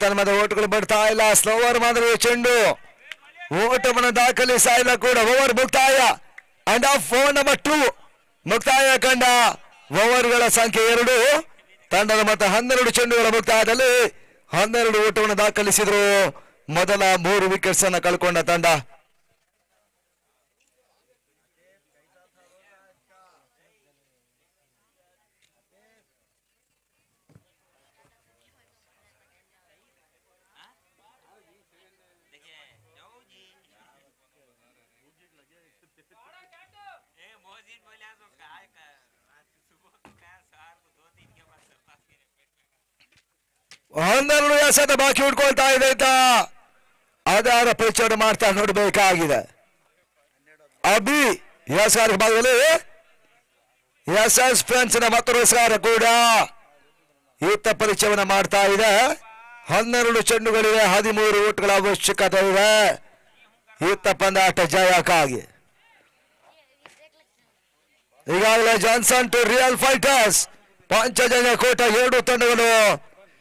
ತನ್ಮದ ಓಟುಗಳು ಬರ್ತಾ ಇಲ್ಲ. ಸ್ಲೋವರ್ ಮಾದರಿಯ ಚೆಂಡು ಓಟವನ್ನು ದಾಖಲಿಸ್ತಾ ಇಲ್ಲ ಕೂಡ. ಓವರ್ ಮುಕ್ತಾಯ ಅಂಡ್ ಆಫ್ 4 ನಂಬರ್ 2 ಮುಕ್ತಾಯ ಕಂಡ ಓವರ್ಗಳ ಸಂಖ್ಯೆ 2. ತಂಡದ ಮೊತ್ತ 12 ಚೆಂಡುಗಳ ಮುಕ್ತಾಯದಲ್ಲಿ 12 ಓಟವನ್ನು ದಾಖಲಿಸಿದ್ರು. ಮೊದಲ 3 ವಿಕೆಟ್ಸ್ ಅನ್ನು ಕಳ್ಕೊಂಡ ತಂಡ. ಹನ್ನೆರಡು ಎಸೆತ ಬಾಕಿ ಉಟ್ಕೊಳ್ತಾ ಇದೆ ಅಂತ ಆಧಾರ ಪರಿಚಯ ಮಾಡ್ತಾ ನೋಡಬೇಕಾಗಿದೆ. ಅಭಿ ಎಸ್ಆರ್ ಭಾಗದಲ್ಲಿ ಎಸ್ಎಸ್ ಫ್ರೆಂಡ್ಸ್ ನ ಮತ್ತೊಂದು ಕೂಡ ಯುಕ್ತ ಪರಿಚಯವನ್ನು ಮಾಡ್ತಾ ಇದೆ. 12 ಚೆಂಡುಗಳಿವೆ, 13 ಓಟ್ಗಳ ಅವಶ್ಯಕತೆ ಇದೆ ಯುಕ್ತ ಪಂದ್ಯಾಟ ಜಯಕ್ಕಾಗಿ. ಈಗಾಗಲೇ Johnson to real fighters Panchajanya ಕೋಟ 2 ತಂಡಗಳು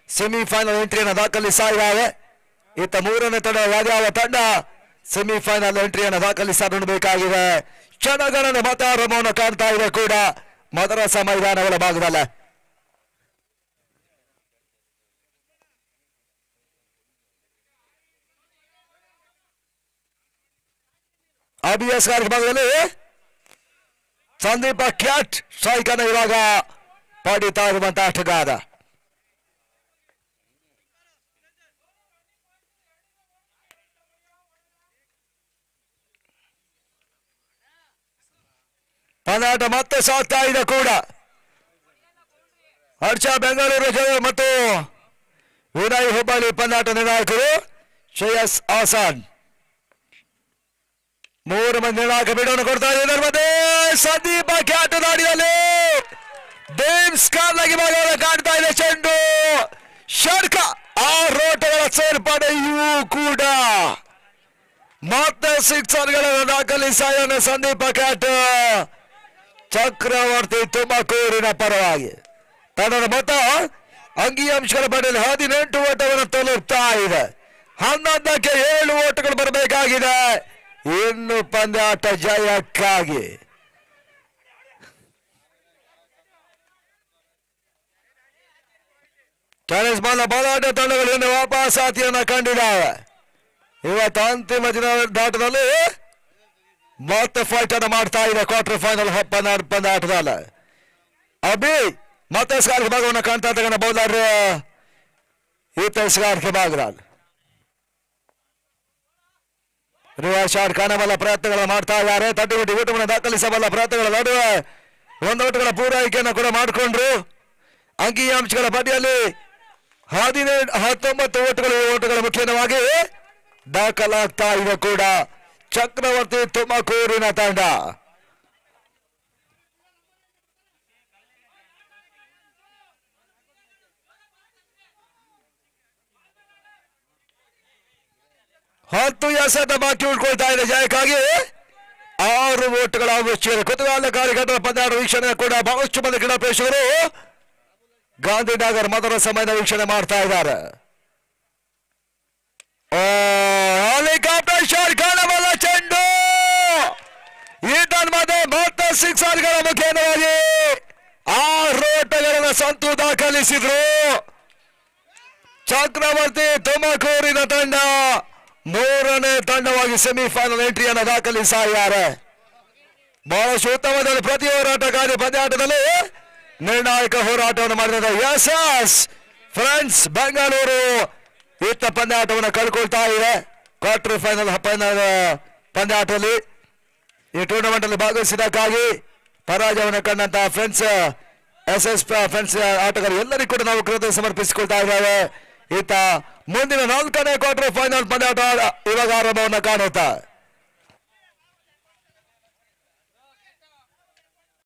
ಸೆಮಿಫೈನಲ್ ಎಂಟ್ರಿಯನ್ನು ದಾಖಲಿಸ್ತಾ ಇದ್ದಾವೆ. ಇತ್ತ 3ನೇ ತಂಡ ಯಾವ್ಯಾವ ತಂಡ ಸೆಮಿಫೈನಲ್ ಎಂಟ್ರಿಯನ್ನು ದಾಖಲಿಸ್ತಾ ನೋಡಬೇಕಾಗಿದೆ. ಕ್ಷಣಗಣನೆ ಮತಾರಮವನ್ನು ಕಾಣ್ತಾ ಇದೆ ಕೂಡ ಮದರಸ ಮೈದಾನಗಳ ಭಾಗದಲ್ಲ. ಅಬಿಎಸ್ ಭಾಗದಲ್ಲಿ ಸಂದೀಪ ಕ್ಯಾಟ್ ಸ್ಟ್ರೈಕ್ ಅನ್ನು ಇವಾಗ ಪಡಿತಾ ಇರುವಂತಹ ಆಟಗಾರ. ಪಂದ್ಯಾಟ ಮತ್ತೆ ಸಾಗ್ತಾ ಇದೆ ಕೂಡ. ಹರ್ಷ ಬೆಂಗಳೂರು ಮತ್ತು ವಿನಯ್ ಹುಬ್ಬಳ್ಳಿ ಪಂದ್ಯಾಟ ನಿರ್ಣಾಯಕರು. ಶ್ರೇಯಸ್ ಆಸಾನ್ 3 ಮಂದಿ ನಿರ್ಣಾಯಕ ಬಿಡುವನ್ನು ಕೊಡ್ತಾ ಇದ್ದಾರೆ. ಮತ್ತೆ ಸಂದೀಪ ಕ್ಯಾಟ್ ನಾಡಿನಲ್ಲಿ ಡೇಮ್ಸ್ ಕಾರ್ಲಾಗಿ ಭಾಗವನ್ನು ಕಾಣ್ತಾ ಇದೆ. ಚೆಂಡು ಷಡ್ಕ 6 ಓಟಗಳ ಸೇರ್ಪಡೆಯೂ ಕೂಡ ಮತ್ತೆ ಸಿಕ್ಸರ್ಗಳನ್ನು ದಾಖಲಿಸ್ತಾ ಇದ್ದಾನೆ ಸಂದೀಪ ಕ್ಯಾಟ್. ಚಕ್ರವರ್ತಿ ತುಮಕೂರಿನ ಪರವಾಗಿ ತಂಡದ ಮೊತ್ತ ಅಂಕಿಅಂಶಗಳ ಪಡೆಯಲು 18 ಓಟವನ್ನು ತಲುಪ್ತಾ ಇದೆ. 11ಕ್ಕೆ 7 ಓಟಗಳು ಬರಬೇಕಾಗಿದೆ ಇನ್ನು ಪಂದ್ಯಾಟ ಜಯಕ್ಕಾಗಿ. ಟೆನಿಸ್ ಬಾಲ್ ಬಲಾಢ್ಯ ತಂಡಗಳು ಇನ್ನು ವಾಪಸಾತಿಯನ್ನು ಕಂಡಿದ್ದಾವೆ. ಇವತ್ತು ಅಂತಿಮ ದಿನದಾಟದಲ್ಲಿ ಮತ್ತೆ ಫೈಟ್ ಅನ್ನು ಮಾಡ್ತಾ ಇದೆ ಕ್ವಾರ್ಟರ್ ಫೈನಲ್ ಪಂದ್ಯಾಟದಲ್ಲಿ. ಅಭಿ ಮತ್ತೆ ಸ್ಕಾರ್ಗೆ ಭಾಗವನ್ನು ಕಾಣ್ತಾ ತಗೊಂಡ ಬೌಲರ್ ಈತ ಸ್ಕಾರ್ಗೆ ಭಾಗರಾಲ್ ರಿವರ್ಸ್ ಶಾಟ್ ಕಾಣಬಲ್ಲ ಪ್ರಯತ್ನಗಳನ್ನು ಮಾಡ್ತಾ ಇದ್ದಾರೆ. ತಟ್ಟಿಬಿಟ್ಟು ಊಟವನ್ನು ದಾಖಲಿಸಬಲ್ಲ ಪ್ರಯತ್ನಗಳ ನಡುವೆ ಒಂದು ಓಟಗಳ ಪೂರೈಕೆಯನ್ನು ಕೂಡ ಮಾಡಿಕೊಂಡ್ರು. ಅಂಕಿಅಂಶಗಳ ಪಟ್ಟಿಯಲ್ಲಿ 19 ಓಟಗಳ ಮುಖ್ಯವಾಗಿ ದಾಖಲಾಗ್ತಾ ಇದೆ ಕೂಡ ಚಕ್ರವರ್ತಿ ತುಮಕೂರಿನ ತಂಡ. ಹತ್ತು ಎಸೆತ ಬಾಕಿ ಉಳ್ಕೊಳ್ತಾ ಇದೆ ಜಯಕ್ಕಾಗಿ. 6 ಓಟಗಳ ಅವಶ್ಯಕತೆ. ಕುತೂಹಲಕಾರಿ ಘಟನೆ ಪಂದ್ಯಾಟ ವೀಕ್ಷಣೆ ಕೂಡ ಬಹಳಷ್ಟು ಮಂದಿ ಕ್ರೀಡಾ ಪ್ರೇಕ್ಷಕರು ಗಾಂಧಿನಗರ್ ಮೊದಲ ಸಮಯದ ವೀಕ್ಷಣೆ ಮಾಡ್ತಾ ಇದ್ದಾರೆ. ಹೆಲಿಕಾಪ್ಟರ್ ಶಾಟ್ ಕಾಣಬಲ್ಲ ಚೆಂಡು ಈತನ್ ಮತ್ತೆ ಸಿಕ್ಸರ್ಗಳ ಮುಖೇನವಾಗಿ 6 ಓಟಗಳನ್ನು ಸಂತು ದಾಖಲಿಸಿದ್ರು. ಚಕ್ರವರ್ತಿ ತುಮಕೂರಿನ ತಂಡ 3ನೇ ತಂಡವಾಗಿ ಸೆಮಿಫೈನಲ್ ಎಂಟ್ರಿಯನ್ನು ದಾಖಲಿಸಿದ್ದಾರೆ. ಬಹಳಷ್ಟು ಉತ್ತಮವಾದ ಪ್ರತಿ ಹೋರಾಟಗಾರಿ ಪಂದ್ಯಾಟದಲ್ಲಿ ನಿರ್ಣಾಯಕ ಹೋರಾಟವನ್ನು ಮಾಡಿದ ಎಸ್ ಫ್ರೆಂಡ್ಸ್ ಬೆಂಗಳೂರು ಇತ್ತ ಪಂದ್ಯಾಟವನ್ನು ಕಳ್ಕೊಳ್ತಾ ಇದೆ. ಕ್ವಾರ್ಟರ್ ಫೈನಲ್ ಪಂದ್ಯಾಟದಲ್ಲಿ ಈ ಟೂರ್ನಮೆಂಟ್ ಅಲ್ಲಿ ಭಾಗವಹಿಸಿದ್ದಕ್ಕಾಗಿ ಪರಾಜಯವನ್ನು ಕಂಡಂತಹ ಫ್ರೆಂಡ್ಸ್ ಫ್ರೆಂಡ್ಸ್ ಆಟಗಾರರು ಎಲ್ಲರಿಗೂ ಕೂಡ ನಾವು ಕೃತಜ್ಞತೆ ಸಮರ್ಪಿಸಿಕೊಳ್ತಾ ಇದ್ದೇವೆ. ಈತ ಮುಂದಿನ 4ನೇ ಕ್ವಾರ್ಟರ್ ಫೈನಲ್ ಪಂದ್ಯಾಟ ಇವಾಗ ಆರಂಭವನ್ನು ಕಾಣುತ್ತಾ